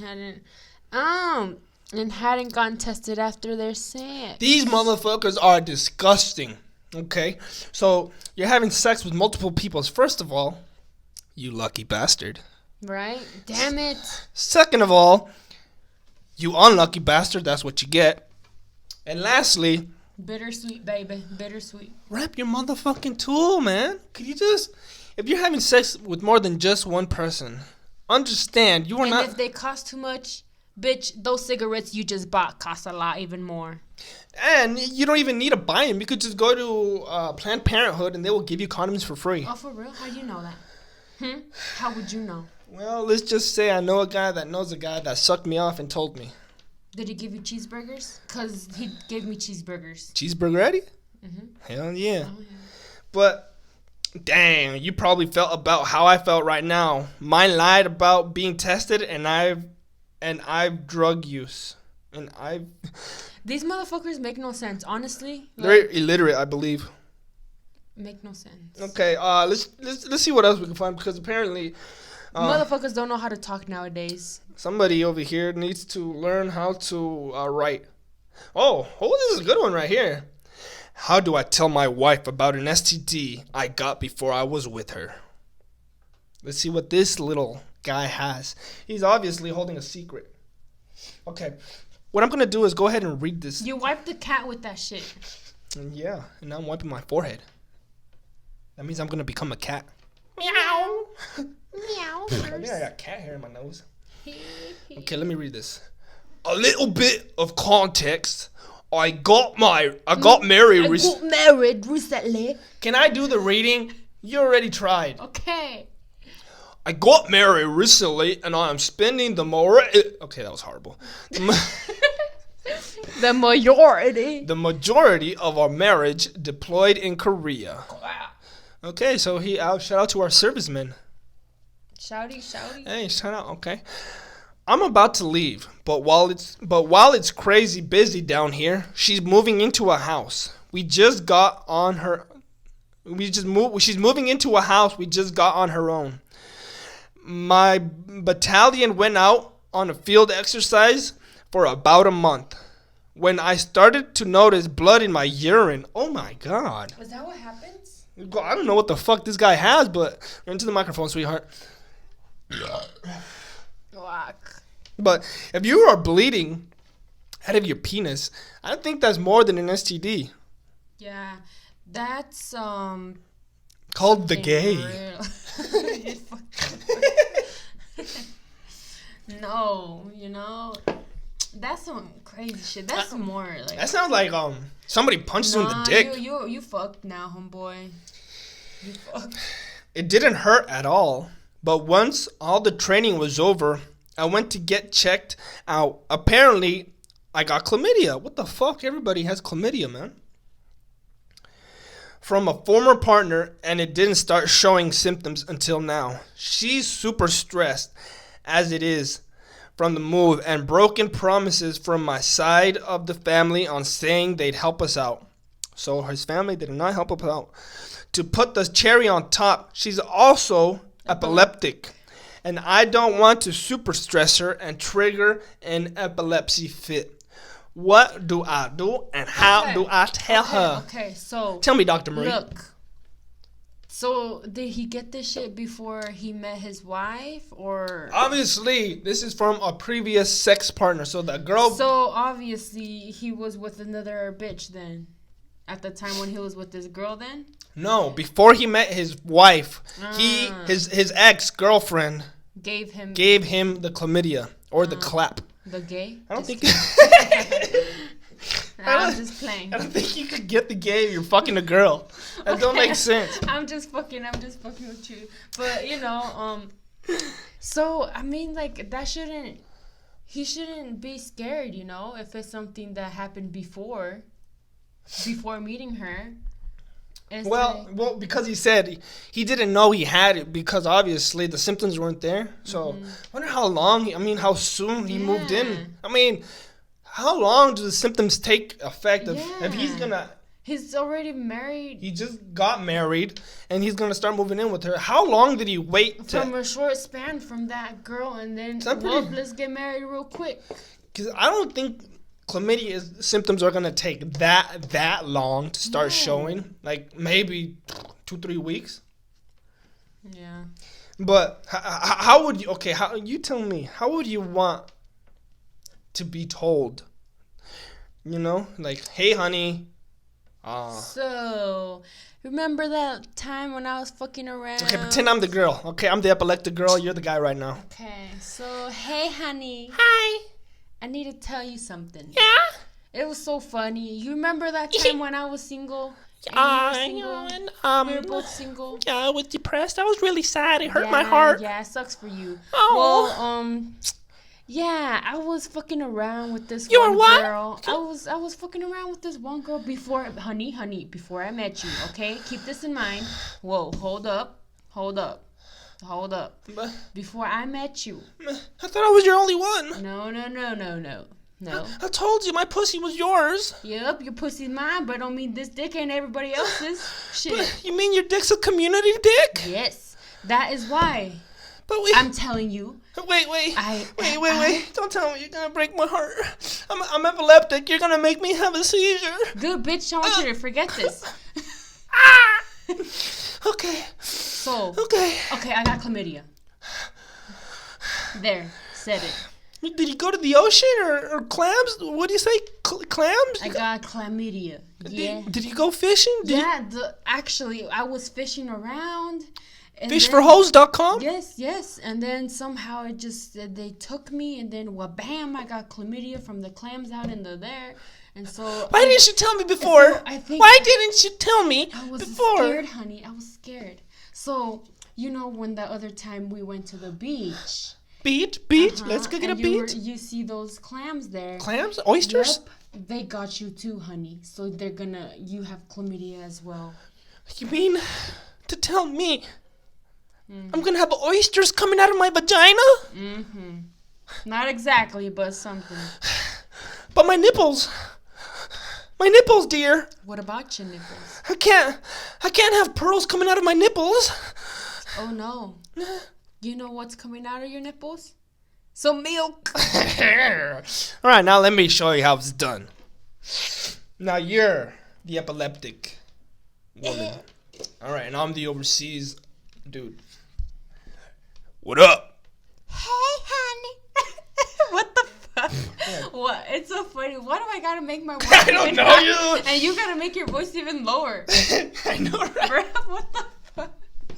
Speaker 1: hadn't gotten tested after their sex.
Speaker 2: These motherfuckers are disgusting. Okay? So, you're having sex with multiple people. First of all, you lucky bastard.
Speaker 1: Right? Damn it.
Speaker 2: Second of all, you unlucky bastard. That's what you get. And lastly,
Speaker 1: Bittersweet, baby. Bittersweet.
Speaker 2: wrap your motherfucking tool, man. Could you just... If you're having sex with more than just one person, understand you are not...
Speaker 1: And if they cost too much, bitch, those cigarettes you just bought cost a lot even more.
Speaker 2: And you don't even need to buy them. You could just go to Planned Parenthood and they will give you condoms for free.
Speaker 1: Oh, for real? How you know that? How would you know?
Speaker 2: Well, let's just say I know a guy that knows a guy that sucked me off and told me.
Speaker 1: Did he give you cheeseburgers? Because he gave me cheeseburgers.
Speaker 2: Cheeseburger Eddie?
Speaker 1: Mm-hmm.
Speaker 2: Hell yeah.
Speaker 1: Oh, yeah.
Speaker 2: But, dang, you probably felt about how I felt right now. Mine lied about being tested and I've drug use. And I've...
Speaker 1: These motherfuckers make no sense, honestly.
Speaker 2: They're illiterate, I believe.
Speaker 1: Make no sense.
Speaker 2: Okay, let's see what else we can find because apparently...
Speaker 1: Motherfuckers don't know how to talk nowadays.
Speaker 2: Somebody over here needs to learn how to write. Oh, this is a good one right here. How do I tell my wife about an STD I got before I was with her? Let's see what this little guy has. He's obviously holding a secret. Okay, what I'm going to do is go ahead and read this.
Speaker 1: You wiped the cat with that shit.
Speaker 2: And yeah, and now I'm wiping my forehead. That means I'm going to become a cat.
Speaker 1: Meow.
Speaker 2: I think I got cat hair in my nose. Okay, let me read this. A little bit of context. I got married.
Speaker 1: I got married recently.
Speaker 2: Can I do the reading? You already tried.
Speaker 1: Okay.
Speaker 2: I got married recently, and I'm spending the okay, that was horrible.
Speaker 1: The majority.
Speaker 2: The majority of our marriage deployed in Korea. Okay, so shout out to our servicemen.
Speaker 1: Shouty.
Speaker 2: Hey, shout out. Okay, I'm about to leave, but while it's crazy busy down here, she's moving into a house. She's moving into a house we just got on her own. My battalion went out on a field exercise for about a month. When I started to notice blood in my urine, oh my God.
Speaker 1: Is that what happens?
Speaker 2: I don't know what the fuck this guy has, but into the microphone, sweetheart. But if you are bleeding out of your penis, I don't think that's more than an STD.
Speaker 1: Yeah, that's
Speaker 2: called the gay.
Speaker 1: No, that's some crazy shit. That's more like.
Speaker 2: That sounds like somebody punched you in the dick.
Speaker 1: You fucked now, homeboy. You fucked.
Speaker 2: It didn't hurt at all, but once all the training was over, I went to get checked out. Apparently, I got chlamydia. What the fuck? Everybody has chlamydia, man. From a former partner, and it didn't start showing symptoms until now. She's super stressed, as it is, from the move, and broken promises from my side of the family on saying they'd help us out. So his family did not help us out. To put the cherry on top, she's also epileptic, and I don't want to super stress her and trigger an epilepsy fit. What do I do, and how do I tell her?
Speaker 1: Okay, so
Speaker 2: tell me, Dr. Marie.
Speaker 1: Look, so did he get this shit before he met his wife, or?
Speaker 2: Obviously, this is from a previous sex partner. So the girl.
Speaker 1: So obviously, he was with another bitch then, at the time when he was with this girl. Then.
Speaker 2: No, before he met his wife, his ex-girlfriend gave him the chlamydia or the clap.
Speaker 1: The gay?
Speaker 2: I don't think.
Speaker 1: I'm just playing.
Speaker 2: I don't think you could get the gay if you're fucking a girl. That don't make sense.
Speaker 1: I'm just fucking with you. But so I mean, like, he shouldn't be scared, if it's something that happened before meeting her.
Speaker 2: Well, because he said he didn't know he had it because obviously the symptoms weren't there. So I wonder how soon he moved in. I mean, how long do the symptoms take effect if
Speaker 1: he's already married.
Speaker 2: He just got married and he's gonna start moving in with her. How long did he wait
Speaker 1: from a short span from that girl and then let's get married real quick?
Speaker 2: Because I don't think chlamydia symptoms are going to take that long to start showing. Like, maybe 2-3 weeks.
Speaker 1: Yeah.
Speaker 2: But how would you... Okay, you tell me. How would you want to be told? Like, hey, honey.
Speaker 1: So, remember that time when I was fucking around?
Speaker 2: Okay, pretend I'm the girl. Okay, I'm the epileptic girl. You're the guy right now.
Speaker 1: Okay, so, hey, honey.
Speaker 2: Hi.
Speaker 1: I need to tell you something.
Speaker 2: Yeah?
Speaker 1: It was so funny. You remember that time when I was single? We were both single.
Speaker 2: Yeah, I was depressed. I was really sad. It hurt my heart.
Speaker 1: Yeah, it sucks for you.
Speaker 2: Oh.
Speaker 1: Well, yeah, I was fucking around with this
Speaker 2: You
Speaker 1: one
Speaker 2: were what?
Speaker 1: girl. I was fucking around with this one girl before, honey, before I met you, okay? Keep this in mind. Whoa, hold up. Before I met you.
Speaker 2: I thought I was your only one.
Speaker 1: No.
Speaker 2: I told you my pussy was yours.
Speaker 1: Yep, your pussy's mine, but don't mean this dick ain't everybody else's. Shit.
Speaker 2: But you mean your dick's a community dick?
Speaker 1: Yes, that is why.
Speaker 2: But I'm
Speaker 1: telling you.
Speaker 2: Wait. Don't tell me you're gonna break my heart. I'm epileptic. You're gonna make me have a seizure.
Speaker 1: Good bitch, I want you to forget this.
Speaker 2: Okay.
Speaker 1: Okay, I got chlamydia. There, said it.
Speaker 2: Did he go to the ocean or clams? What do you say? Clams?
Speaker 1: I got chlamydia. Yeah.
Speaker 2: Did you go fishing?
Speaker 1: Actually, I was fishing around.
Speaker 2: Fishforhoes.com?
Speaker 1: Yes. And then somehow they took me, and then bam, I got chlamydia from the clams out in there. And so
Speaker 2: why didn't you tell me before? Why didn't you tell me
Speaker 1: I was
Speaker 2: before?
Speaker 1: Scared, honey. I was scared. So You know, when the other time we went to the beach.
Speaker 2: Beach? Let's go get a beach.
Speaker 1: You see those clams there.
Speaker 2: Clams? Oysters?
Speaker 1: Yep. They got you too, honey. So you have chlamydia as well.
Speaker 2: You mean to tell me I'm gonna have oysters coming out of my vagina?
Speaker 1: Mm-hmm. Not exactly, but something.
Speaker 2: But my nipples. My nipples, dear.
Speaker 1: What about your nipples?
Speaker 2: I can't have pearls coming out of my nipples.
Speaker 1: Oh no. You know what's coming out of your nipples? Some milk.
Speaker 2: Alright, now let me show you how it's done. Now you're the epileptic woman. Alright, and I'm the overseas dude. What up?
Speaker 1: Hey, honey. What the fuck? What? It's so funny. Why do I gotta make my voice
Speaker 2: I don't know you.
Speaker 1: And you gotta make your voice even lower.
Speaker 2: I know, right?
Speaker 1: Bro, what the fuck?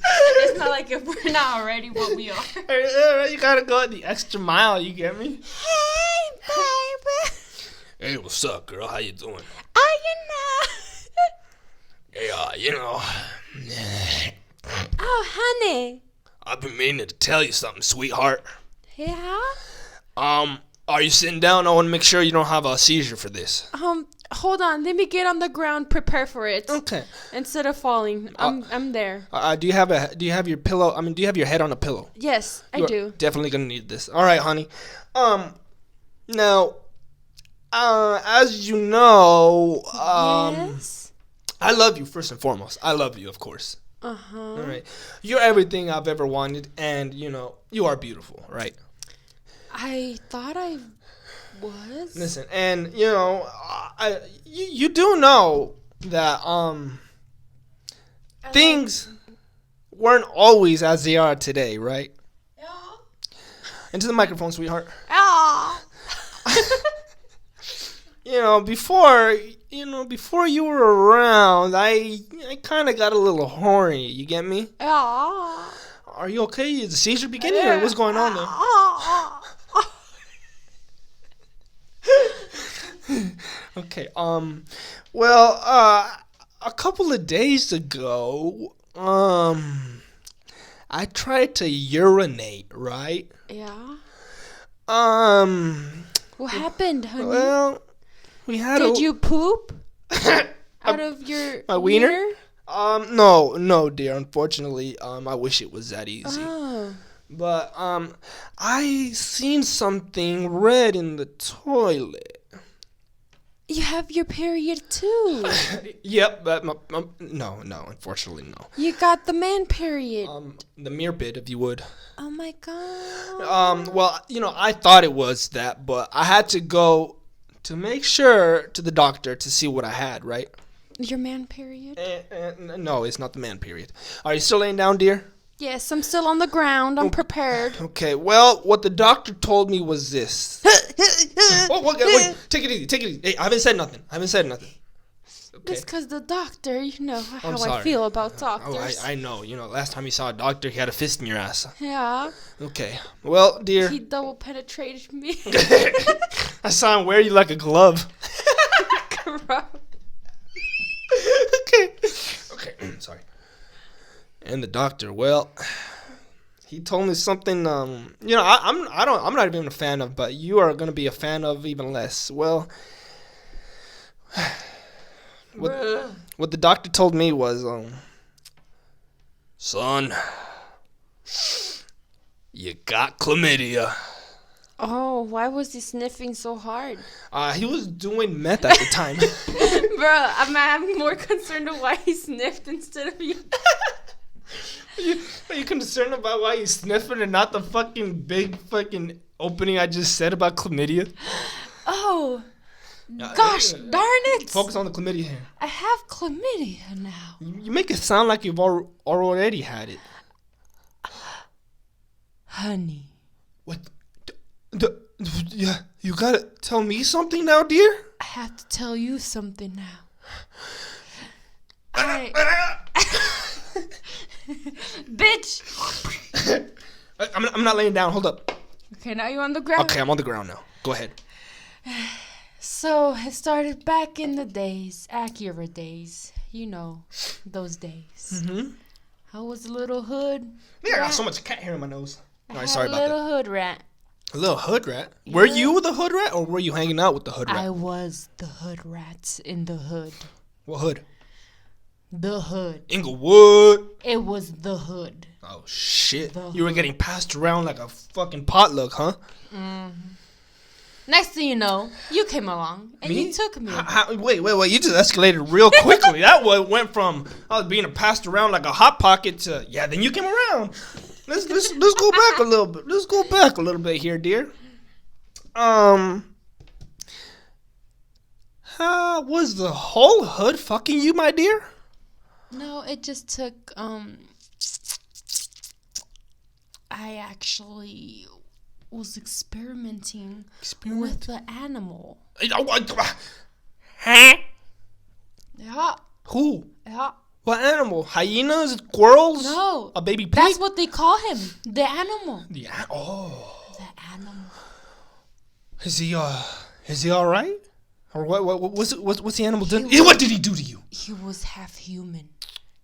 Speaker 1: It's not like if we're not already what we are.
Speaker 2: You gotta go the extra mile, you get me?
Speaker 1: Hey, baby.
Speaker 2: Hey, what's up, girl? How you doing?
Speaker 1: Oh,
Speaker 2: Hey, you know,
Speaker 1: Oh, honey.
Speaker 2: I've been meaning to tell you something, sweetheart.
Speaker 1: Yeah?
Speaker 2: Are you sitting down? I want to make sure you don't have a seizure for this.
Speaker 1: Hold on. Let me get on the ground, prepare for it.
Speaker 2: Okay.
Speaker 1: Instead of falling. I'm there.
Speaker 2: Do you have your pillow? I mean, do you have your head on a pillow?
Speaker 1: Yes, I
Speaker 2: You're
Speaker 1: do.
Speaker 2: Definitely gonna need this. All right, honey. Now, as you know,
Speaker 1: Yes.
Speaker 2: I love you first and foremost. I love you, of course.
Speaker 1: Uh-huh.
Speaker 2: All right. You're everything I've ever wanted, and you know you are beautiful, right?
Speaker 1: I thought I was.
Speaker 2: Listen, and you know, you do know that things weren't always as they are today, right?
Speaker 1: Yeah.
Speaker 2: Into the microphone, sweetheart.
Speaker 1: Ah.
Speaker 2: You know, before you were around, I kind of got a little horny. You get me?
Speaker 1: Ah.
Speaker 2: Are you okay? Is the seizure beginning, or what's going on there? Okay. Well, a couple of days ago, I tried to urinate, right?
Speaker 1: Yeah.
Speaker 2: Um.
Speaker 1: What happened, honey?
Speaker 2: Well, we had
Speaker 1: Did you poop out of your
Speaker 2: my wiener? No, dear. Unfortunately, I wish it was that easy.
Speaker 1: Oh.
Speaker 2: But I seen something red in the toilet.
Speaker 1: You have your period too.
Speaker 2: Yep, but no, unfortunately no.
Speaker 1: You got the man period.
Speaker 2: The mirror bit, if you would.
Speaker 1: Oh my god.
Speaker 2: Well, you know, I thought it was that, but I had to go to make sure to the doctor to see what I had, right?
Speaker 1: Your man period?
Speaker 2: No, it's not the man period. Are you still laying down, dear?
Speaker 1: Yes, I'm still on the ground. I'm prepared.
Speaker 2: Okay, well, what the doctor told me was this. Wait, take it easy. Hey, I haven't said nothing. Okay.
Speaker 1: It's because the doctor, you know how
Speaker 2: sorry.
Speaker 1: I feel about doctors.
Speaker 2: Oh, I know. You know, last time you saw a doctor, he had a fist in your ass.
Speaker 1: Yeah.
Speaker 2: Okay. Well, dear.
Speaker 1: He double penetrated me.
Speaker 2: I saw him wear you like a glove.
Speaker 1: Gross.
Speaker 2: Okay. Sorry. And the doctor, well, he told me something. You know, I'm not even a fan of, but you are gonna be a fan of even less. Well, what the doctor told me was, son, you got chlamydia.
Speaker 1: Oh, why was he sniffing so hard?
Speaker 2: He was doing meth at the time.
Speaker 1: Bro, I'm more concerned of why he sniffed instead of you.
Speaker 2: Are you concerned about why he's sniffing and not the fucking big fucking opening I just said about chlamydia?
Speaker 1: Oh, gosh darn it.
Speaker 2: Focus on the chlamydia here.
Speaker 1: I have chlamydia now.
Speaker 2: You make it sound like you've already had it.
Speaker 1: Honey.
Speaker 2: What? Yeah, you gotta tell me something now, dear?
Speaker 1: I have to tell you something now. Bitch!
Speaker 2: I'm not laying down. Hold up.
Speaker 1: Okay, now you're on the ground?
Speaker 2: Okay, I'm on the ground now. Go ahead.
Speaker 1: So, it started back in the days, Acura days. You know, those days.
Speaker 2: Mm-hmm.
Speaker 1: I was a little hood.
Speaker 2: Yeah, I got so much cat hair in my nose.
Speaker 1: I
Speaker 2: Alright,
Speaker 1: had
Speaker 2: sorry
Speaker 1: a
Speaker 2: about
Speaker 1: little
Speaker 2: that.
Speaker 1: hood rat.
Speaker 2: A little hood rat? Were
Speaker 1: Yeah.
Speaker 2: you the hood rat or were you hanging out with the hood rat?
Speaker 1: I was the hood rat in the hood.
Speaker 2: What hood?
Speaker 1: The hood.
Speaker 2: Inglewood.
Speaker 1: It was the hood.
Speaker 2: Oh, shit.
Speaker 1: The
Speaker 2: You were
Speaker 1: hood.
Speaker 2: getting passed around like a fucking potluck, huh?
Speaker 1: Next thing you know, you came along and
Speaker 2: Me?
Speaker 1: you took me.
Speaker 2: Wait. You just escalated real quickly. That went from I was being passed around like a hot pocket to yeah. Then you came around. Let's go back a little bit. Let's go back a little bit here, dear. Was the whole hood fucking you, my dear?
Speaker 1: No, it just took. I actually was experimenting with the animal.
Speaker 2: Huh?
Speaker 1: Yeah,
Speaker 2: Who?
Speaker 1: yeah.
Speaker 2: What animal? Hyenas? Squirrels?
Speaker 1: No.
Speaker 2: A baby pig?
Speaker 1: That's what they call him. The animal.
Speaker 2: Yeah. Oh.
Speaker 1: The animal.
Speaker 2: Is he all right? Or what's the animal doing?
Speaker 1: He was-
Speaker 2: What did he do to you?
Speaker 1: He was half human,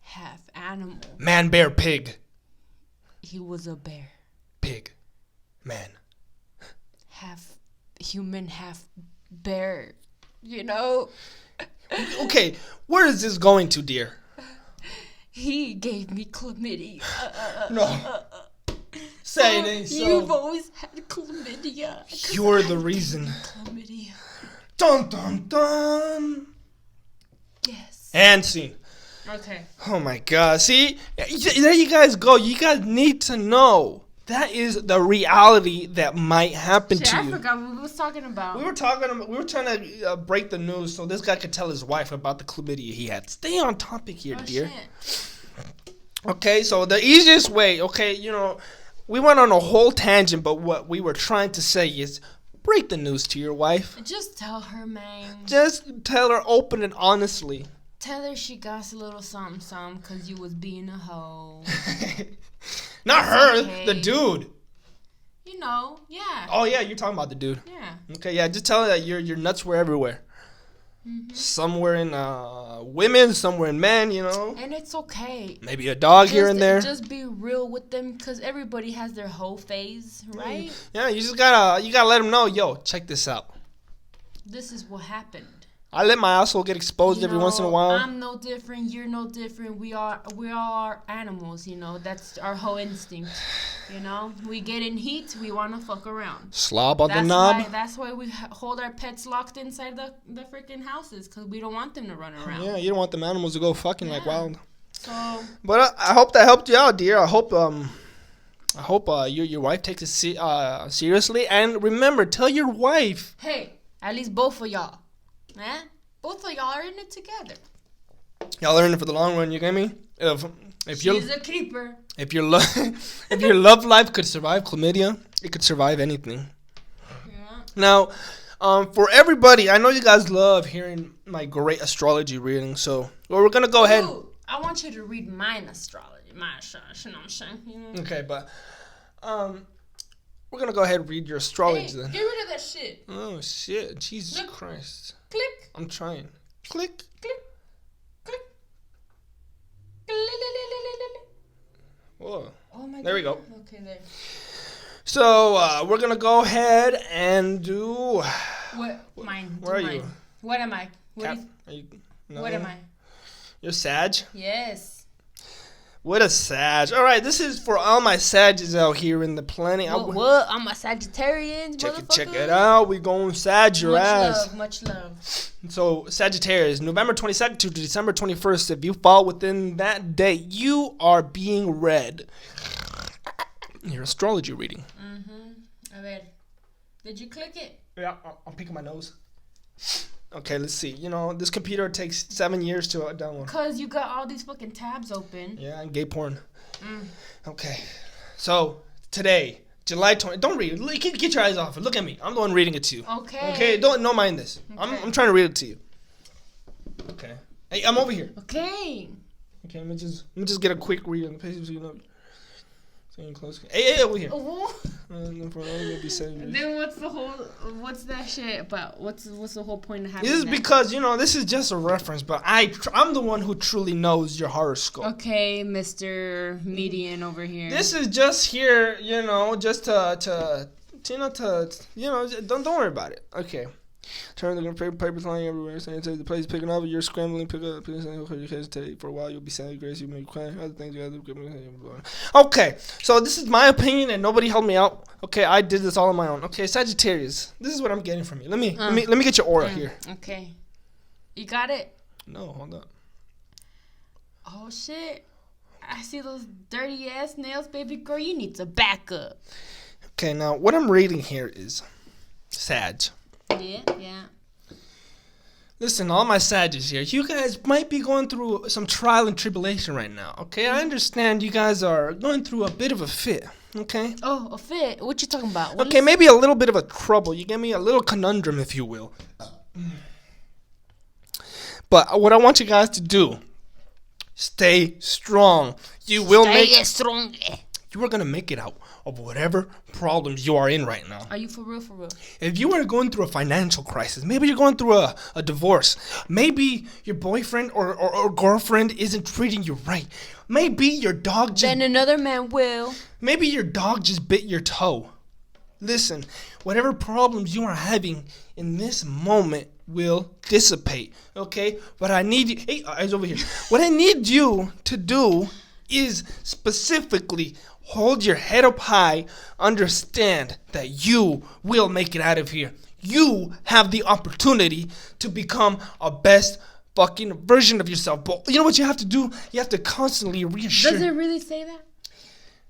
Speaker 1: half animal.
Speaker 2: Man, bear, pig.
Speaker 1: He was a bear.
Speaker 2: Pig. Man.
Speaker 1: Half human, half bear. You know?
Speaker 2: Okay, where is this going to, dear?
Speaker 1: He gave me chlamydia.
Speaker 2: No. Say it ain't so.
Speaker 1: You've always had chlamydia. 'Cause
Speaker 2: You're
Speaker 1: I
Speaker 2: the
Speaker 1: gave
Speaker 2: reason.
Speaker 1: you Chlamydia.
Speaker 2: Dun dun dun.
Speaker 1: Yes.
Speaker 2: And scene.
Speaker 1: Okay.
Speaker 2: Oh my god. See? There you guys go. You guys need to know. That is the reality that might happen
Speaker 1: Shit,
Speaker 2: to
Speaker 1: I
Speaker 2: you.
Speaker 1: forgot what we was talking about.
Speaker 2: We were trying to break the news so this guy could tell his wife about the chlamydia he had. Stay on topic here,
Speaker 1: Oh,
Speaker 2: dear.
Speaker 1: shit.
Speaker 2: Okay, so the easiest way, okay, we went on a whole tangent, but what we were trying to say is break the news to your wife.
Speaker 1: Just tell her, man.
Speaker 2: Just tell her open and honestly.
Speaker 1: Tell her she got a little something because you was being a hoe.
Speaker 2: Not her,
Speaker 1: okay.
Speaker 2: the dude.
Speaker 1: You know, yeah.
Speaker 2: Oh yeah, you're talking about the dude.
Speaker 1: Yeah.
Speaker 2: Okay, yeah, just tell her that your nuts were everywhere.
Speaker 1: Mm-hmm.
Speaker 2: Somewhere in women, somewhere in men,
Speaker 1: And it's okay.
Speaker 2: Maybe a dog here and there.
Speaker 1: Just be real with them because everybody has their hoe phase, right?
Speaker 2: Yeah, you just gotta let them know, yo, check this out.
Speaker 1: This is what happened.
Speaker 2: I let my asshole get exposed every once in a while.
Speaker 1: I'm no different. You're no different. We all are animals. That's our whole instinct. We get in heat. We want to fuck around.
Speaker 2: Slob on the knob.
Speaker 1: That's why we hold our pets locked inside the freaking houses because we don't want them to run around.
Speaker 2: Yeah, you don't want them animals to go fucking like wild.
Speaker 1: So.
Speaker 2: But I hope that helped you out, dear. I hope your wife takes it seriously. And remember, tell your wife.
Speaker 1: Hey, at least both of y'all. Both of y'all are in it together.
Speaker 2: Y'all are in it for the long run. You get me? If
Speaker 1: She's a keeper.
Speaker 2: If your love life could survive chlamydia, it could survive anything.
Speaker 1: Yeah.
Speaker 2: Now, for everybody, I know you guys love hearing my great astrology reading. So we're gonna go ahead.
Speaker 1: Ooh, I want you to read mine astrology. My astrology. You know what I'm saying?
Speaker 2: Okay, but we're gonna go ahead and read your astrology then.
Speaker 1: Get rid of that shit.
Speaker 2: Oh shit! Jesus
Speaker 1: Look.
Speaker 2: Christ!
Speaker 1: Click.
Speaker 2: I'm trying. Click.
Speaker 1: Click. Click.
Speaker 2: Whoa.
Speaker 1: Oh my
Speaker 2: There we
Speaker 1: God.
Speaker 2: go.
Speaker 1: Okay, there.
Speaker 2: So we're gonna go ahead and do.
Speaker 1: What? Mine.
Speaker 2: Where are
Speaker 1: mine.
Speaker 2: you?
Speaker 1: What am I?
Speaker 2: Are you? No.
Speaker 1: What am I?
Speaker 2: You're Sag.
Speaker 1: Yes.
Speaker 2: What a Sag! All right, this is for all my Sages out here in the planet.
Speaker 1: What? I'm a Sagittarian, motherfucker.
Speaker 2: Check it out. We going Sag your ass.
Speaker 1: Much love.
Speaker 2: So Sagittarius, November 22nd to December 21st. If you fall within that date, you are being read. Your astrology reading.
Speaker 1: A ver. Did you click it?
Speaker 2: Yeah, I'm picking my nose. Okay, let's see. This computer takes 7 years to download.
Speaker 1: Cause you got all these fucking tabs open.
Speaker 2: Yeah, and gay porn. Okay, so today, July 20. Don't read it. Get your eyes off it. Look at me. I'm the one reading it to you.
Speaker 1: Okay.
Speaker 2: Okay, don't mind this.
Speaker 1: Okay.
Speaker 2: I'm trying to read it to you. Okay. Hey, I'm over here.
Speaker 1: Okay.
Speaker 2: Okay, let me just get a quick read on the page so you know. Staying close. Hey, over here.
Speaker 1: Ooh.
Speaker 2: Then
Speaker 1: Then what's that shit about? What's the whole point of having
Speaker 2: This is
Speaker 1: that?
Speaker 2: because, this is just a reference, but I'm the one who truly knows your horoscope.
Speaker 1: Okay, Mr. Median over here.
Speaker 2: This is just here, just to don't worry about it. Okay. Turn the paper flying everywhere. Saying the place picking up. You're scrambling. Pick up. You hesitate for a while. You'll be sad. Grace. You may cry. Other things you have to do. Okay. So this is my opinion, and nobody helped me out. Okay, I did this all on my own. Okay, Sagittarius. This is what I'm getting from you. Let me get your aura here.
Speaker 1: Okay. You got it.
Speaker 2: No, hold up.
Speaker 1: Oh shit! I see those dirty ass nails, baby girl. You need to back up.
Speaker 2: Okay, now what I'm reading here is Sag.
Speaker 1: Yeah.
Speaker 2: Listen, all my Sages here, you guys might be going through some trial and tribulation right now, okay? I understand you guys are going through a bit of a fit, okay?
Speaker 1: Oh, a fit? What you talking about?
Speaker 2: Okay, maybe a little bit of a trouble. You give me a little conundrum, if you will. But what I want you guys to do, stay strong. You will
Speaker 1: strong.
Speaker 2: You are going to make it out of whatever problems you are in right now.
Speaker 1: Are you for real? For real?
Speaker 2: If you are going through a financial crisis, maybe you're going through a divorce, maybe your boyfriend or girlfriend isn't treating you right, maybe your dog just...
Speaker 1: Then another man will.
Speaker 2: Maybe your dog just bit your toe. Listen, whatever problems you are having in this moment will dissipate, okay? But I need you... Hey, eyes over here. What I need you to do is specifically... hold your head up high. Understand that you will make it out of here. You have the opportunity to become a best fucking version of yourself. But you know what you have to do? You have to constantly reassure.
Speaker 1: Does it really say that?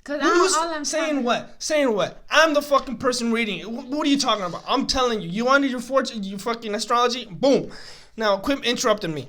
Speaker 1: Cause
Speaker 2: Who's
Speaker 1: I'm
Speaker 2: saying what? Saying what? I'm the fucking person reading it. What are you talking about? I'm telling you. You wanted your fortune, you fucking astrology? Boom. Now quit interrupting me.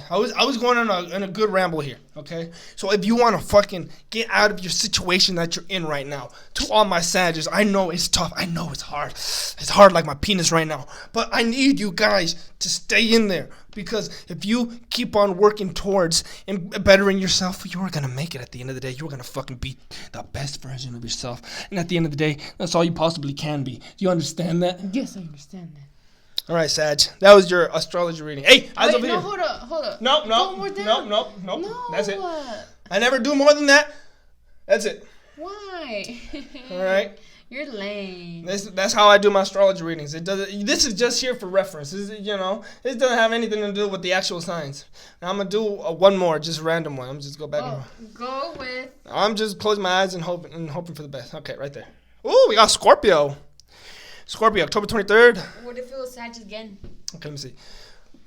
Speaker 2: I was going on a good ramble here, okay? So if you want to fucking get out of your situation that you're in right now, to all my Sages, I know it's tough. I know it's hard. It's hard like my penis right now. But I need you guys to stay in there. Because if you keep on working towards and bettering yourself, you are going to make it at the end of the day. You're going to fucking be the best version of yourself. And at the end of the day, that's all you possibly can be. Do you understand that?
Speaker 1: Yes, I understand that.
Speaker 2: All right, Sag. That was your astrology reading. Hey, eyes over here.
Speaker 1: Hold up.
Speaker 2: No.
Speaker 1: No.
Speaker 2: That's it. I never do more than that. That's it.
Speaker 1: Why?
Speaker 2: All right.
Speaker 1: You're lame.
Speaker 2: That's how I do my astrology readings. This is just here for reference. It doesn't have anything to do with the actual signs. Now I'm gonna do one more, just a random one. I'm just go back.
Speaker 1: Go with.
Speaker 2: I'm just closing my eyes and hoping for the best. Okay, right there. Ooh, we got Scorpio. Scorpio, October 23rd.
Speaker 1: What if it was Sag again?
Speaker 2: Okay, let me see.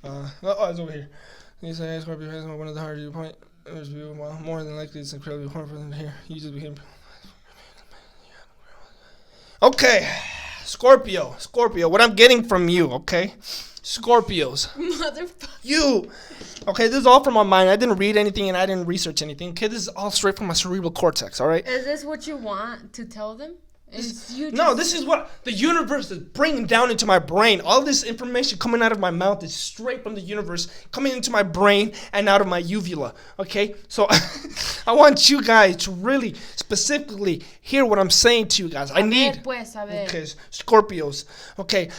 Speaker 2: It's over here. You say Scorpio has one of the hardest point. Well, more than likely, it's incredibly hard for them to hear. You just became. Okay, Scorpio. What I'm getting from you, okay? Scorpios.
Speaker 1: Motherfucker.
Speaker 2: You. Okay, this is all from my mind. I didn't read anything and I didn't research anything. Okay, this is all straight from my cerebral cortex, all right?
Speaker 1: Is this what you want to tell them?
Speaker 2: No, this is what the universe is bringing down into my brain. All this information coming out of my mouth is straight from the universe, coming into my brain and out of my uvula, okay? So I want you guys to really specifically hear what I'm saying to you guys. Okay, Scorpios. Okay,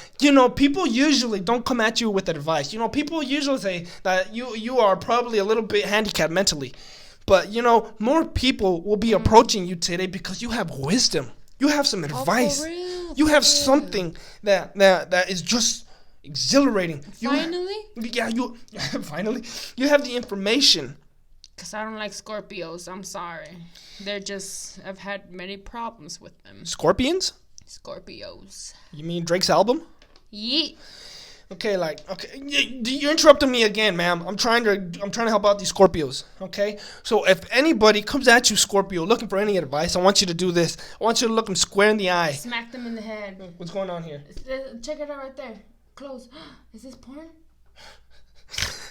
Speaker 2: people usually don't come at you with advice. People usually say that you are probably a little bit handicapped mentally. But, more people will be approaching you today because you have wisdom. You have some advice. You have something that is just exhilarating.
Speaker 1: Finally?
Speaker 2: Finally. You have the information.
Speaker 1: Because I don't like Scorpios. I'm sorry. I've had many problems with them.
Speaker 2: Scorpions?
Speaker 1: Scorpios.
Speaker 2: You mean Drake's album?
Speaker 1: Yeet.
Speaker 2: Okay, you're interrupting me again, ma'am. I'm trying to help out these Scorpios, okay? So if anybody comes at you, Scorpio, looking for any advice, I want you to do this. I want you to look them square in the eye.
Speaker 1: Smack them in the head.
Speaker 2: What's going on here?
Speaker 1: Check it out right there. Close. Is this porn?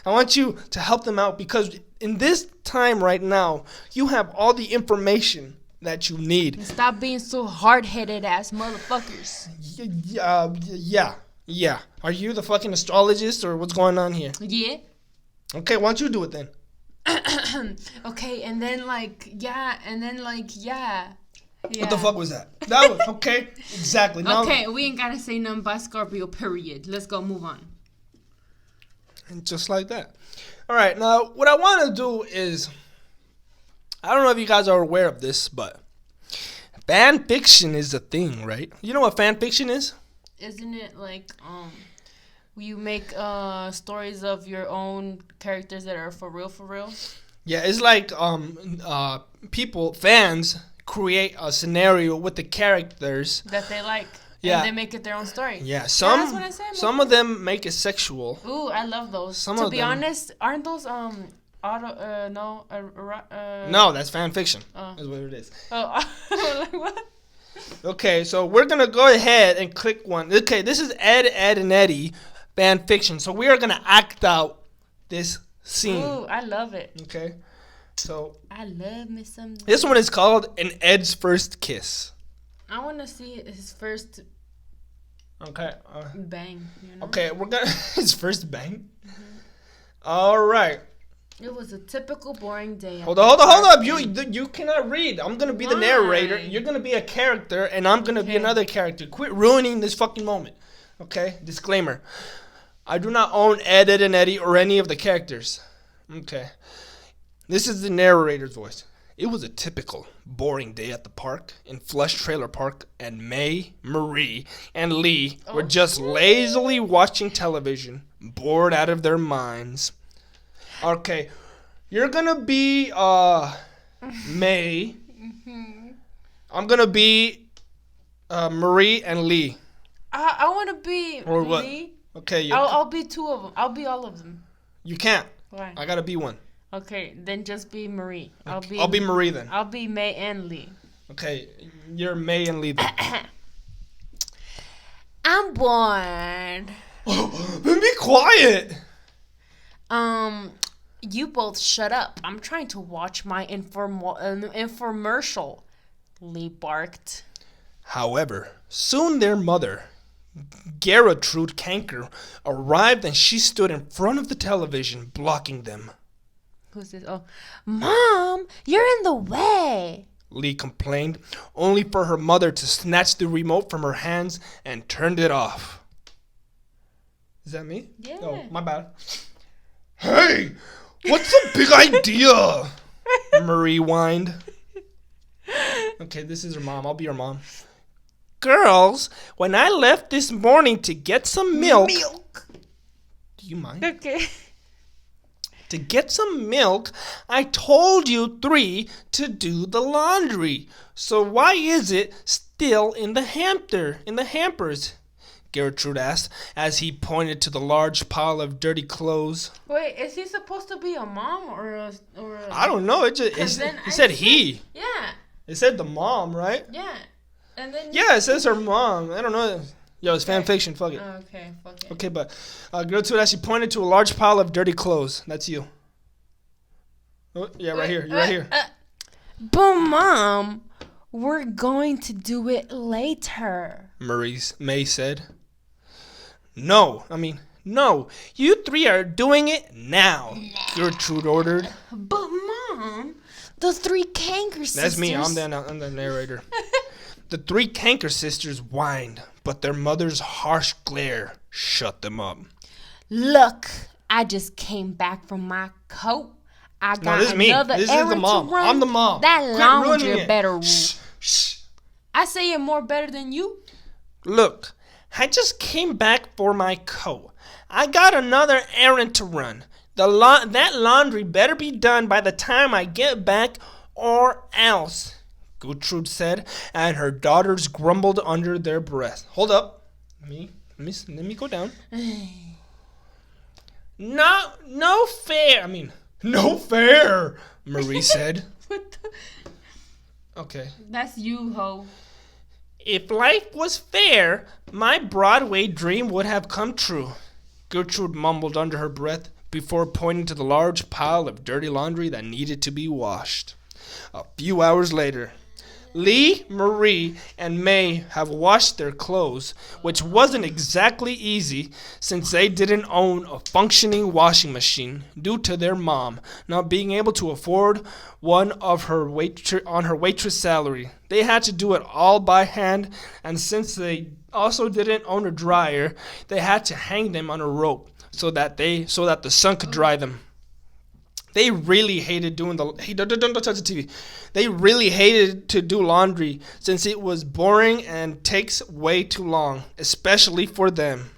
Speaker 2: I want you to help them out because in this time right now, you have all the information that you need.
Speaker 1: And stop being so hard-headed ass motherfuckers.
Speaker 2: Yeah. Are you the fucking astrologist or what's going on here?
Speaker 1: Yeah.
Speaker 2: Okay, why don't you do it then?
Speaker 1: Okay, and then like yeah.
Speaker 2: What the fuck was that? That was okay. Exactly. Now,
Speaker 1: Okay, we ain't gotta say nothing by Scorpio. Period. Let's go. Move on.
Speaker 2: And just like that. All right. Now, what I want to do is, I don't know if you guys are aware of this, but fan fiction is a thing, right? You know what fan fiction is?
Speaker 1: Isn't it like you make stories of your own characters that are for real, for real?
Speaker 2: Yeah, it's like fans create a scenario with the characters
Speaker 1: That they like.
Speaker 2: Yeah.
Speaker 1: And they make it their own story.
Speaker 2: Yeah,
Speaker 1: that's what I said,
Speaker 2: some of them make it sexual.
Speaker 1: Ooh, I love those.
Speaker 2: Some
Speaker 1: to
Speaker 2: of
Speaker 1: be
Speaker 2: them-
Speaker 1: honest, aren't those
Speaker 2: No, that's fan fiction.
Speaker 1: Oh.
Speaker 2: Is what it is.
Speaker 1: like what?
Speaker 2: Okay, so we're gonna go ahead and click one. Okay, this is Ed, and Eddy fan fiction. So we are gonna act out this scene.
Speaker 1: Ooh, I love it.
Speaker 2: Okay, so
Speaker 1: I love me some.
Speaker 2: this one is called An Ed's First Kiss.
Speaker 1: I want to see his first
Speaker 2: Okay.
Speaker 1: bang. You know?
Speaker 2: Okay, we're gonna his first bang. All right.
Speaker 1: It was a typical boring day.
Speaker 2: Hold up. You cannot read. I'm gonna be the narrator.
Speaker 1: Why?
Speaker 2: You're gonna be a character, and I'm gonna be
Speaker 1: Okay.
Speaker 2: another character. Quit ruining this fucking moment. Okay. Disclaimer. I do not own Ed and Eddy or any of the characters. Okay. This is the narrator's voice. It was a typical boring day at the park in Flush Trailer Park, and May, Marie, and Lee were just lazily watching television, bored out of their minds. Okay, you're gonna be May. I'm gonna be Marie and Lee.
Speaker 1: I want to be
Speaker 2: Or what?
Speaker 1: Lee.
Speaker 2: Okay,
Speaker 1: I'll be two of them. I'll be all of them.
Speaker 2: you can't.
Speaker 1: Why?
Speaker 2: I gotta be one.
Speaker 1: Okay, then just be Marie. I'll be
Speaker 2: Marie then.
Speaker 1: I'll be May and Lee.
Speaker 2: Okay, you're May and Lee then.
Speaker 1: I'm bored.
Speaker 2: Be quiet.
Speaker 1: You both shut up. I'm trying to watch my infomercial. Lee barked.
Speaker 2: However, soon their mother, Gertrude Kanker, arrived, and she stood in front of the television, blocking them.
Speaker 1: Who's this? Oh, Mom, you're in the way.
Speaker 2: Lee complained, only for her mother to snatch the remote from her hands and turned it off. Is that me?
Speaker 1: Yeah.
Speaker 2: Oh, my bad. Hey, what's the big idea? Marie whined. Okay, this is her mom. I'll be her mom. Girls, when I left this morning to get some milk. Do you mind?
Speaker 1: Okay.
Speaker 2: To get some milk, I told you three to do the laundry. So why is it still in the hampers? Gertrude asked as he pointed to the large pile of dirty clothes.
Speaker 1: Wait, is he supposed to be a mom or a
Speaker 2: I don't know. It said he.
Speaker 1: Yeah.
Speaker 2: It said the mom, right?
Speaker 1: Yeah. And then
Speaker 2: Yeah, it says her mom. I don't know. Yo, it's fan fiction. Fuck it.
Speaker 1: Okay, fuck it.
Speaker 2: Okay, but Gertrude actually pointed to a large pile of dirty clothes. That's you. Oh, yeah, right here. You're right here.
Speaker 1: But Mom, we're going to do it later.
Speaker 2: May said. No. You three are doing it now, Gertrude ordered.
Speaker 1: But Mom, the three Kanker sisters.
Speaker 2: That's me. I'm the narrator. The three Kanker sisters whined, but their mother's harsh glare shut them up.
Speaker 1: Look, I just came back from my coat. I got
Speaker 2: this is me.
Speaker 1: another
Speaker 2: This is the
Speaker 1: errand
Speaker 2: mom.
Speaker 1: to run.
Speaker 2: I'm the mom.
Speaker 1: That
Speaker 2: Quit
Speaker 1: laundry
Speaker 2: ruining it.
Speaker 1: better.
Speaker 2: Shh.
Speaker 1: I say it more better than you.
Speaker 2: Look, I just came back for my coat. I got another errand to run. That laundry better be done by the time I get back, or else, Gertrude said, and her daughters grumbled under their breath. Hold up. Let me go down. No fair. No fair, Marie said.
Speaker 1: What the?
Speaker 2: Okay.
Speaker 1: That's you, ho.
Speaker 2: If life was fair, my Broadway dream would have come true, Gertrude mumbled under her breath before pointing to the large pile of dirty laundry that needed to be washed. A few hours later, Lee, Marie, and May have washed their clothes, which wasn't exactly easy since they didn't own a functioning washing machine due to their mom not being able to afford one of her waitress salary. They had to do it all by hand, and since they also didn't own a dryer, they had to hang them on a rope so that the sun could dry them. They really hated doing the. Hey, don't touch the TV. They really hated to do laundry since it was boring and takes way too long, especially for them.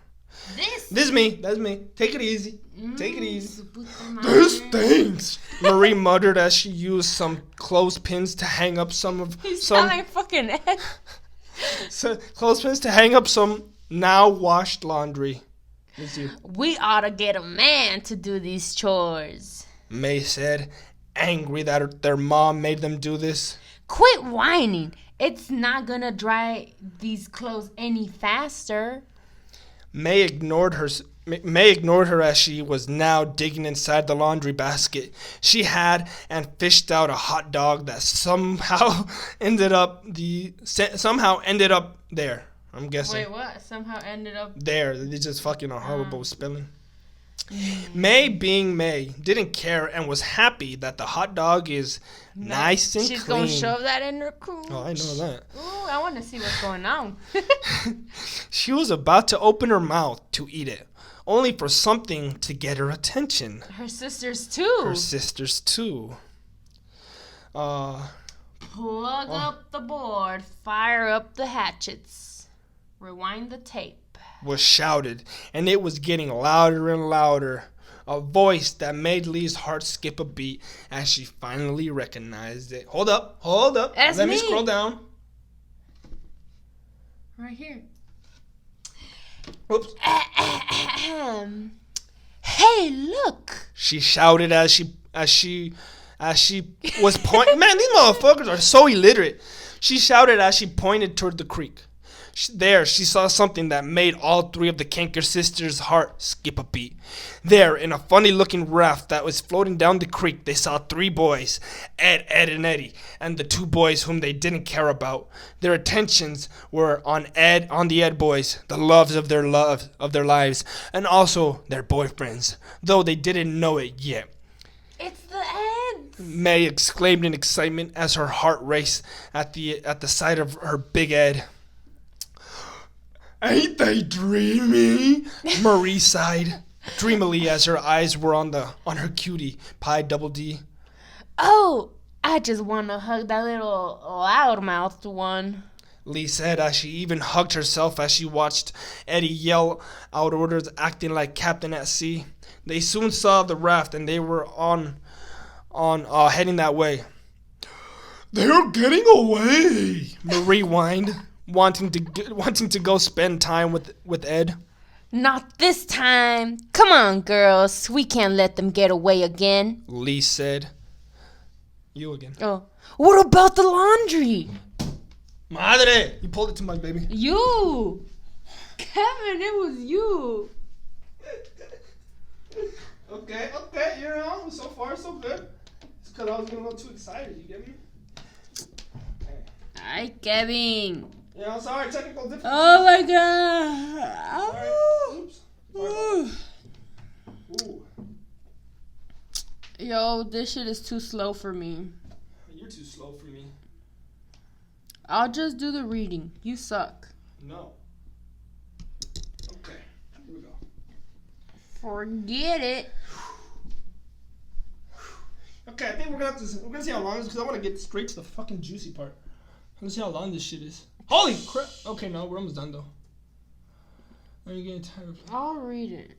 Speaker 2: This is me. That's me. Take it easy. Take it easy. This stinks. Marie muttered as she used some clothespins to hang up some.
Speaker 1: Like fucking Ed.
Speaker 2: Clothespins to hang up some now washed laundry.
Speaker 1: We ought to get a man to do these chores,
Speaker 2: May said, angry that their mom made them do this.
Speaker 1: Quit whining. It's not gonna dry these clothes any faster.
Speaker 2: May ignored her as she was now digging inside the laundry basket she had and fished out a hot dog that somehow ended up there. I'm guessing.
Speaker 1: Wait, what? Somehow ended up
Speaker 2: there. They just fucking horrible spelling. May, being May, didn't care and was happy that the hot dog is nice and
Speaker 1: She's
Speaker 2: clean.
Speaker 1: She's gonna shove that in her cooch.
Speaker 2: Oh, I know that.
Speaker 1: Ooh, I want to see what's going on.
Speaker 2: She was about to open her mouth to eat it, only for something to get her attention.
Speaker 1: Her sisters too. Plug up the board, fire up the hatchets, rewind the tape.
Speaker 2: Was shouted, and it was getting louder and louder. A voice that made Lee's heart skip a beat as she finally recognized it. Hold up.
Speaker 1: That's
Speaker 2: Let
Speaker 1: me.
Speaker 2: me scroll down.
Speaker 1: Right here.
Speaker 2: Oops.
Speaker 1: Hey, look!
Speaker 2: She shouted as she was pointing. Man, these motherfuckers are so illiterate. She shouted as she pointed toward the creek. There, she saw something that made all three of the Kanker sisters' heart skip a beat. There, in a funny-looking raft that was floating down the creek, they saw three boys, Ed, and Eddie, and the two boys whom they didn't care about. Their attentions were on the Ed boys, the loves of their lives, and also their boyfriends, though they didn't know it yet.
Speaker 1: It's the Eds!
Speaker 2: May exclaimed in excitement as her heart raced at the sight of her big Ed. Ain't they dreamy? Marie sighed dreamily as her eyes were on her cutie pie double D.
Speaker 1: Oh, I just want to hug that little loudmouthed one.
Speaker 2: Lee said as she even hugged herself as she watched Eddie yell out orders acting like captain at sea. They soon saw the raft and they were on heading that way. They're getting away, Marie whined, wanting to go spend time with Ed.
Speaker 1: Not this time. Come on, girls. We can't let them get away again.
Speaker 2: Lee said. You again.
Speaker 1: Oh. What about the laundry?
Speaker 2: Madre! You pulled it too much, baby.
Speaker 1: You! Kevin, it was you.
Speaker 2: Okay, so far so good. It's because I was getting a little too excited, you get me?
Speaker 1: Hi, Kevin.
Speaker 2: Yeah, I'm sorry, technical difficulties.
Speaker 1: Oh my god.
Speaker 2: Sorry. Oops. Ooh.
Speaker 1: Yo, this shit is too slow for me.
Speaker 2: You're too slow for me.
Speaker 1: I'll just do the reading. You suck.
Speaker 2: No. Okay, here we go.
Speaker 1: Forget it.
Speaker 2: Okay, I think we're gonna see how long this is because I want to get straight to the fucking juicy part. Let's see how long this shit is. Holy crap! Okay, no, we're almost done though. Are you getting tired?
Speaker 1: I'll read it.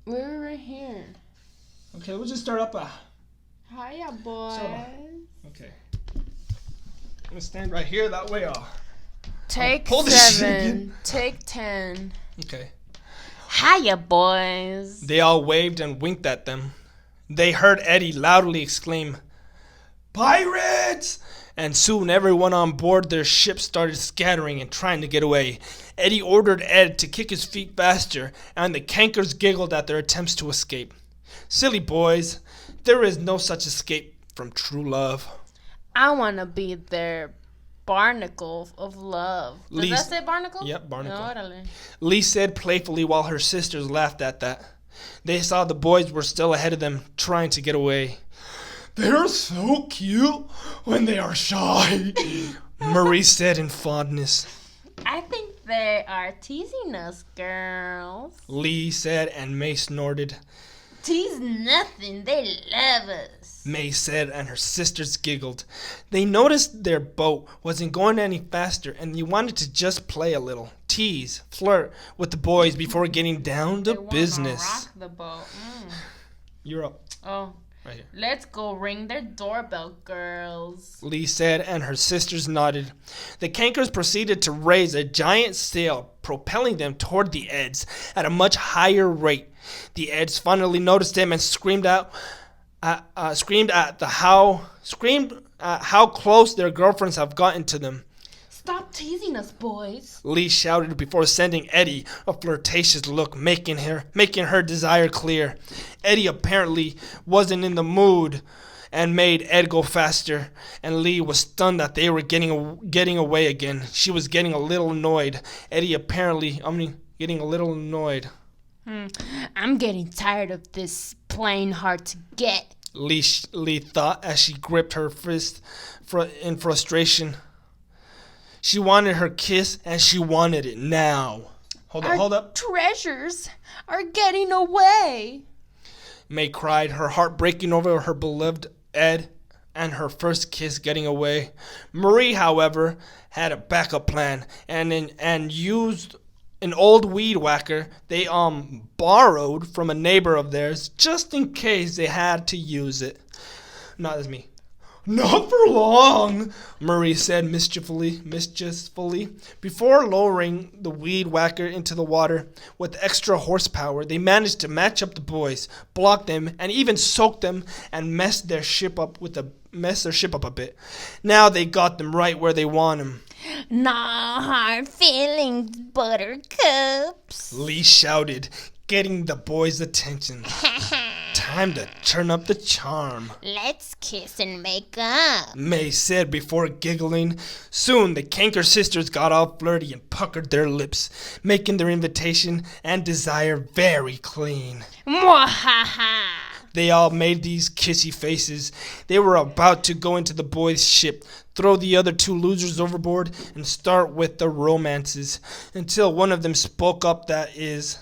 Speaker 1: We're right here.
Speaker 2: Okay, we'll just start up.
Speaker 1: Hiya, boys.
Speaker 2: Okay. I'm gonna stand right here. That way,
Speaker 1: Take
Speaker 2: pull this shit
Speaker 1: 7.
Speaker 2: again.
Speaker 1: Take 10.
Speaker 2: Okay.
Speaker 1: Hiya, boys.
Speaker 2: They all waved and winked at them. They heard Eddie loudly exclaim, "Pirates!" And soon everyone on board their ship started scattering and trying to get away. Eddie ordered Ed to kick his feet faster, and the Kankers giggled at their attempts to escape. Silly boys, there is no such escape. from true love.
Speaker 1: I want to be their barnacle of love. Does that say barnacle?
Speaker 2: Yep, barnacle.
Speaker 1: Órale.
Speaker 2: Lee said playfully while her sisters laughed at that. They saw the boys were still ahead of them, trying to get away. They're so cute when they are shy, Marie said in fondness.
Speaker 1: I think they are teasing us, girls.
Speaker 2: Lee said, and May snorted.
Speaker 1: Tease nothing. They love us.
Speaker 2: May said, and her sisters giggled. They noticed their boat wasn't going any faster, and they wanted to just play a little, tease, flirt with the boys before getting down to business.
Speaker 1: Rock the boat.
Speaker 2: You're up.
Speaker 1: Oh.
Speaker 2: Right here.
Speaker 1: Let's go ring their doorbell, girls.
Speaker 2: Lee said, and her sisters nodded. The cankers proceeded to raise a giant sail, propelling them toward the Eds at a much higher rate. The Eds finally noticed them and screamed at how close their girlfriends have gotten to them.
Speaker 1: Stop teasing us, boys.
Speaker 2: Lee shouted before sending Eddie a flirtatious look, making her desire clear. Eddie apparently wasn't in the mood and made Ed go faster, and Lee was stunned that they were getting away again. She was getting a little annoyed. Getting a little annoyed.
Speaker 1: I'm getting tired of this playing hard to get.
Speaker 2: Lee thought as she gripped her fist in frustration. She wanted her kiss, and she wanted it now. Hold up.
Speaker 1: Treasures are getting away.
Speaker 2: May cried, her heart breaking over her beloved Ed and her first kiss getting away. Marie, however, had a backup plan and used an old weed whacker they borrowed from a neighbor of theirs just in case they had to use it. Not as me. Not for long, Marie said mischievously. Before lowering the weed whacker into the water with extra horsepower, they managed to match up the boys, block them, and even soak them and mess their ship up a bit. Now they got them right where they want them.
Speaker 1: No hard feelings, buttercups.
Speaker 2: Lee shouted, getting the boys' attention. Time to turn up the charm.
Speaker 1: Let's kiss and make up,
Speaker 2: May said before giggling. Soon the Canker sisters got all flirty and puckered their lips, making their invitation and desire very clean.
Speaker 1: Mwahaha.
Speaker 2: They all made these kissy faces. They were about to go into the boys' ship, throw the other two losers overboard, and start with the romances, until one of them spoke up, that is...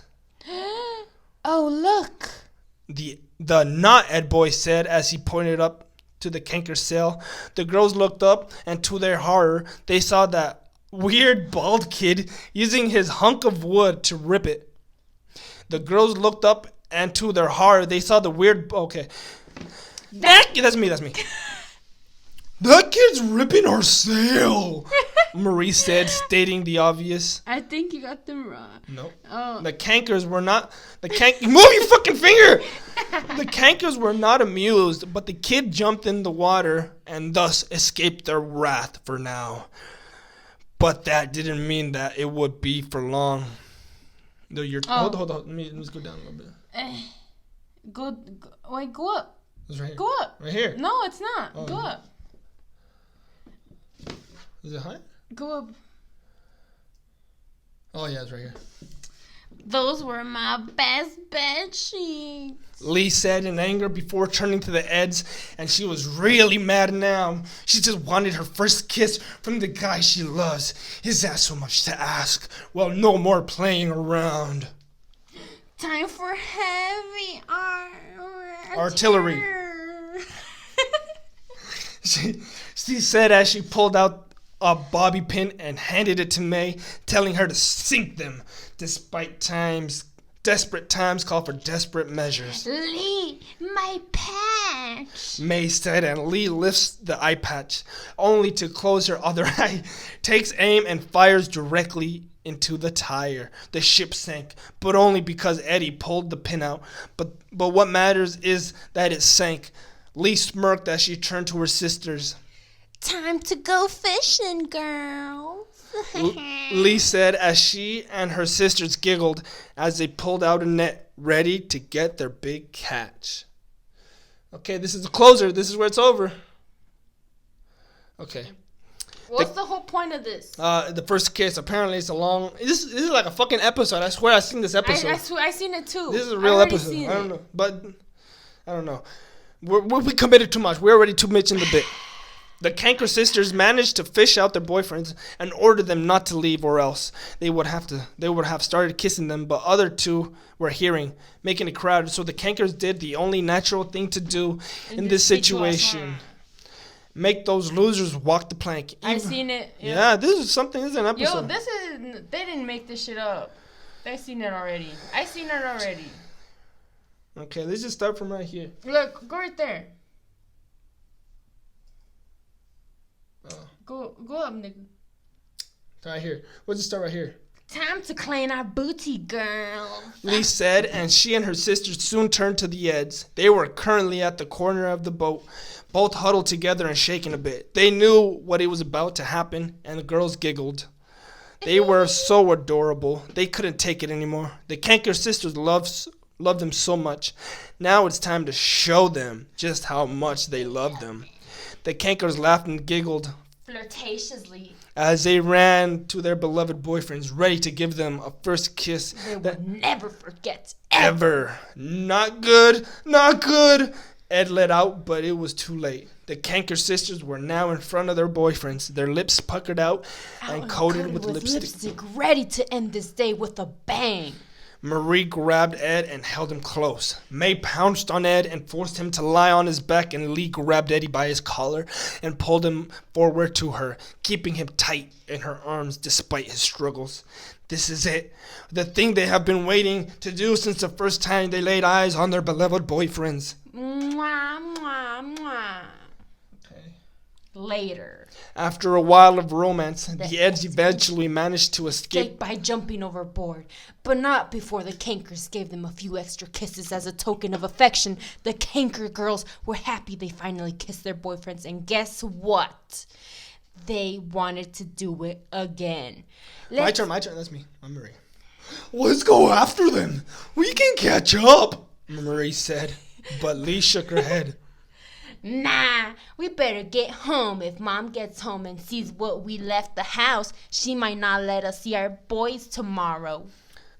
Speaker 1: Oh, look.
Speaker 2: The not Ed boy said as he pointed up to the Canker sail. The girls looked up, and to their horror, they saw that weird bald kid using his hunk of wood to rip it. The girls looked up, and to their horror, they saw the weird... Okay. That's me. That kid's ripping our sail, Marie said, stating the obvious.
Speaker 1: I think you got them wrong.
Speaker 2: No.
Speaker 1: Oh.
Speaker 2: The Cankers were not... Move your fucking finger! The Cankers were not amused, but the kid jumped in the water and thus escaped their wrath for now. But that didn't mean that it would be for long. No, hold on. Let me just go down a little bit.
Speaker 1: Go up.
Speaker 2: It's right here.
Speaker 1: Go up.
Speaker 2: Right here.
Speaker 1: No, it's not.
Speaker 2: Oh.
Speaker 1: Go up.
Speaker 2: Is it high?
Speaker 1: Go up.
Speaker 2: Oh, yeah, it's right here.
Speaker 1: Those were my best bed sheets.
Speaker 2: Lee said in anger before turning to the Eds, and she was really mad now. She just wanted her first kiss from the guy she loves. Is that so much to ask? Well, no more playing around.
Speaker 1: Time for heavy
Speaker 2: artillery. She said as she pulled out a bobby pin and handed it to May, telling her to sink them. Desperate times call for desperate measures.
Speaker 1: Lee, my patch.
Speaker 2: May said, and Lee lifts the eye patch, only to close her other eye, takes aim and fires directly into the tire. The ship sank, but only because Eddie pulled the pin out. But what matters is that it sank. Lee smirked as she turned to her sisters.
Speaker 1: Time to go fishing, girls.
Speaker 2: Lee said as she and her sisters giggled as they pulled out a net ready to get their big catch. Okay, this is the closer. This is where it's over. Okay.
Speaker 1: What's the whole point of this?
Speaker 2: The first kiss. Apparently, it's a long. This is like a fucking episode. I swear, I've seen this episode.
Speaker 1: I swear I seen it too.
Speaker 2: This is a real episode. I don't know, but I don't know. We committed too much. We're already too much in the bit. The Canker sisters managed to fish out their boyfriends and order them not to leave, or else they would have started kissing them. But other two were hearing, making a crowd. So the Cankers did the only natural thing to do in this situation. Make those losers walk the plank.
Speaker 1: I seen it.
Speaker 2: Yeah, this is something. This is an episode.
Speaker 1: They didn't make this shit up. They seen it already. I seen it already.
Speaker 2: Okay, let's just start from right here.
Speaker 1: Look, go right there. Go up, nigga.
Speaker 2: Right here. We'll just start right here.
Speaker 1: Time to clean our booty, girl.
Speaker 2: Lee said, and she and her sisters soon turned to the Eds. They were currently at the corner of the boat, both huddled together and shaking a bit. They knew what it was about to happen, and the girls giggled. They were so adorable. They couldn't take it anymore. The Canker sisters loved them so much. Now it's time to show them just how much they love them. The Cankers laughed and giggled
Speaker 1: flirtatiously
Speaker 2: as they ran to their beloved boyfriends, ready to give them a first kiss
Speaker 1: they would never forget.
Speaker 2: Ever. Not good, not good. Ed let out, but it was too late. The Canker sisters were now in front of their boyfriends, their lips puckered out and coated with lipstick,
Speaker 1: ready to end this day with a bang.
Speaker 2: Marie grabbed Ed and held him close. May pounced on Ed and forced him to lie on his back, and Lee grabbed Eddie by his collar and pulled him forward to her, keeping him tight in her arms despite his struggles. This is it. The thing they have been waiting to do since the first time they laid eyes on their beloved boyfriends.
Speaker 1: Mwah, mwah, mwah.
Speaker 2: Okay.
Speaker 1: Later.
Speaker 2: After a while of romance, the Eds eventually managed to escape
Speaker 1: by jumping overboard, but not before the Cankers gave them a few extra kisses as a token of affection. The Canker girls were happy they finally kissed their boyfriends, and guess what? They wanted to do it again.
Speaker 2: My turn. That's me. I'm Marie. Let's go after them. We can catch up, Marie said, but Lee shook her head.
Speaker 1: Nah, we better get home. If Mom gets home and sees what we left the house, she might not let us see our boys tomorrow,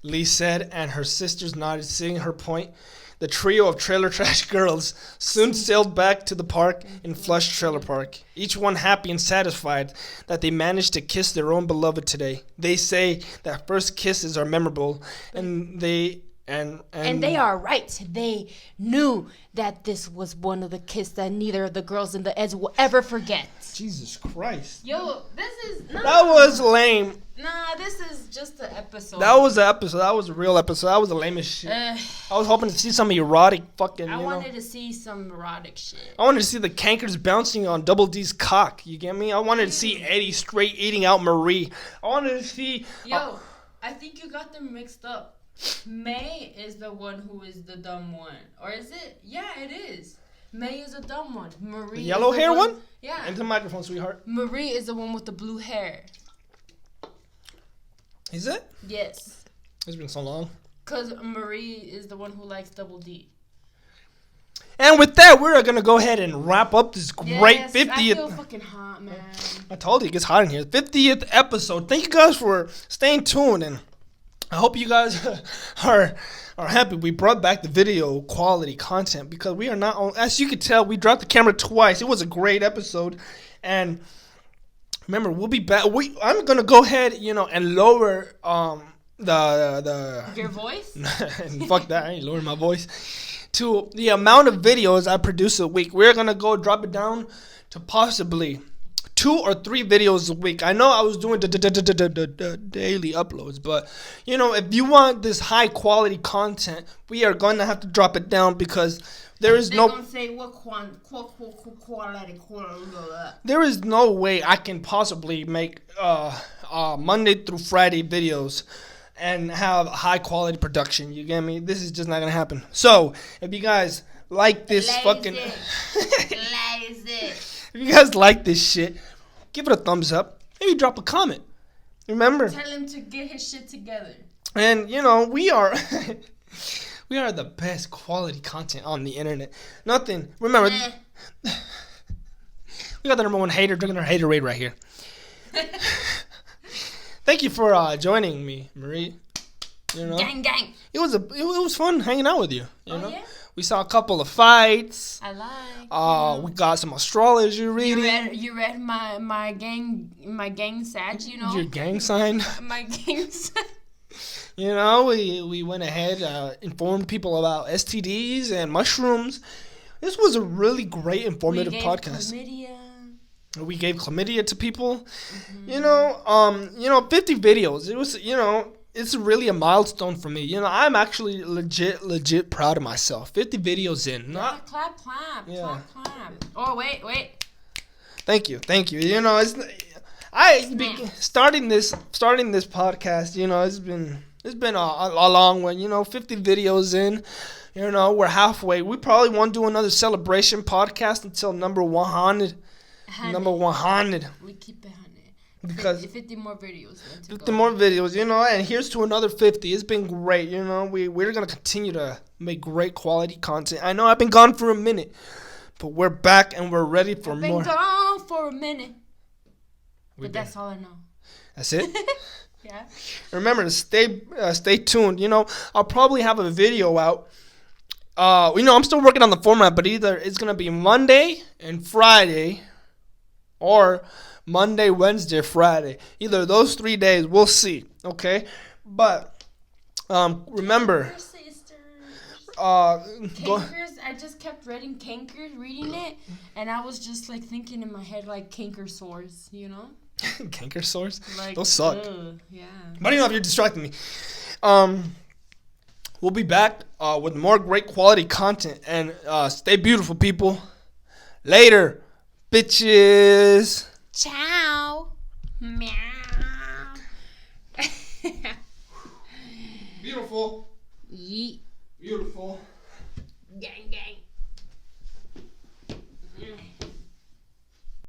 Speaker 2: Lee said, and her sisters nodded, seeing her point. The trio of trailer trash girls soon sailed back to the park in Flush Trailer Park, each one happy and satisfied that they managed to kiss their own beloved today. They say that first kisses are memorable, and they are right. They knew that this was one of the kisses that neither of the girls in the Eds will ever forget. Jesus Christ.
Speaker 1: Yo, this is... Nah.
Speaker 2: That was lame.
Speaker 1: Nah, this is just an episode.
Speaker 2: That was the episode. That was a real episode. That was the lamest shit. I was hoping to see some erotic fucking,
Speaker 1: I wanted to see some erotic shit.
Speaker 2: I wanted to see the Cankers bouncing on Double D's cock. You get me? I wanted to see Eddie straight eating out Marie. I wanted to see...
Speaker 1: Yo, I think you got them mixed up. May is the one who is the dumb one. Or is it? Yeah, it is. May is a dumb one. Marie
Speaker 2: the yellow hair one?
Speaker 1: Yeah.
Speaker 2: Into the microphone, sweetheart.
Speaker 1: Marie is the one with the blue hair.
Speaker 2: Is it?
Speaker 1: Yes.
Speaker 2: It's been so long.
Speaker 1: Because Marie is the one who likes Double D.
Speaker 2: And with that, we're going to go ahead and wrap up this great 50th.
Speaker 1: I feel fucking hot, man.
Speaker 2: I told you it gets hot in here. 50th episode. Thank you guys for staying tuned, and I hope you guys are happy we brought back the video quality content, because we are not on, as you can tell, we dropped the camera twice. It was a great episode, and remember, we'll be back. I'm gonna go ahead, and lower
Speaker 1: your voice.
Speaker 2: Fuck that! I ain't lowering my voice to the amount of videos I produce a week. We're gonna go drop it down to possibly 2 or 3 videos a week. I know I was doing the daily uploads, but if you want this high quality content, we are going to have to drop it down, because there is no.
Speaker 1: Gonna say what quality.
Speaker 2: There is no way I can possibly make Monday through Friday videos and have high quality production. You get me? This is just not gonna happen. So if you guys like this if you guys like this shit, give it a thumbs up. Maybe drop a comment. Remember,
Speaker 1: tell him to get his shit together.
Speaker 2: And we are We are the best quality content on the internet. Nothing. Remember, we got the number one hater drinking our haterade right here. Thank you for joining me, Marie. You know,
Speaker 1: Gang.
Speaker 2: it was fun hanging out with you. You know,
Speaker 1: Yeah?
Speaker 2: we saw a couple of fights.
Speaker 1: I like.
Speaker 2: We got some astrology reading.
Speaker 1: You read my gang sag, you know?
Speaker 2: Your gang sign.
Speaker 1: My gang sag.
Speaker 2: You know, we went ahead, informed people about STDs and mushrooms. This was a really great informative podcast. We gave chlamydia to people. Mm-hmm. You know, 50 videos. It was, it's really a milestone for me. I'm actually legit proud of myself. 50 videos in.
Speaker 1: Clap.
Speaker 2: Yeah.
Speaker 1: Clap. Oh, wait.
Speaker 2: Thank you. Starting this podcast, it's been a long one. 50 videos in. We're halfway. We probably won't do another celebration podcast until number 100. Number 100.
Speaker 1: We keep it 100.
Speaker 2: Because
Speaker 1: 50 more videos.
Speaker 2: 50 more videos, and here's to another 50. It's been great, We're going to continue to make great quality content. I know I've been gone for a minute, but we're back and we're ready for more.
Speaker 1: I've been gone for a minute. But that's all I know.
Speaker 2: That's it?
Speaker 1: Yeah.
Speaker 2: Remember to stay tuned. I'll probably have a video out. I'm still working on the format, but either it's going to be Monday and Friday or Monday, Wednesday, Friday. Either of those 3 days, we'll see. Okay? But remember,
Speaker 1: Cankers, I just kept reading it, and I was just like thinking in my head like canker sores,
Speaker 2: Canker sores?
Speaker 1: Like,
Speaker 2: those suck.
Speaker 1: Yeah.
Speaker 2: But if you're distracting me. We'll be back with more great quality content. And stay beautiful, people. Later, bitches.
Speaker 1: Ciao. Meow.
Speaker 2: Beautiful.
Speaker 1: Yeet.
Speaker 2: Beautiful.
Speaker 1: Gang.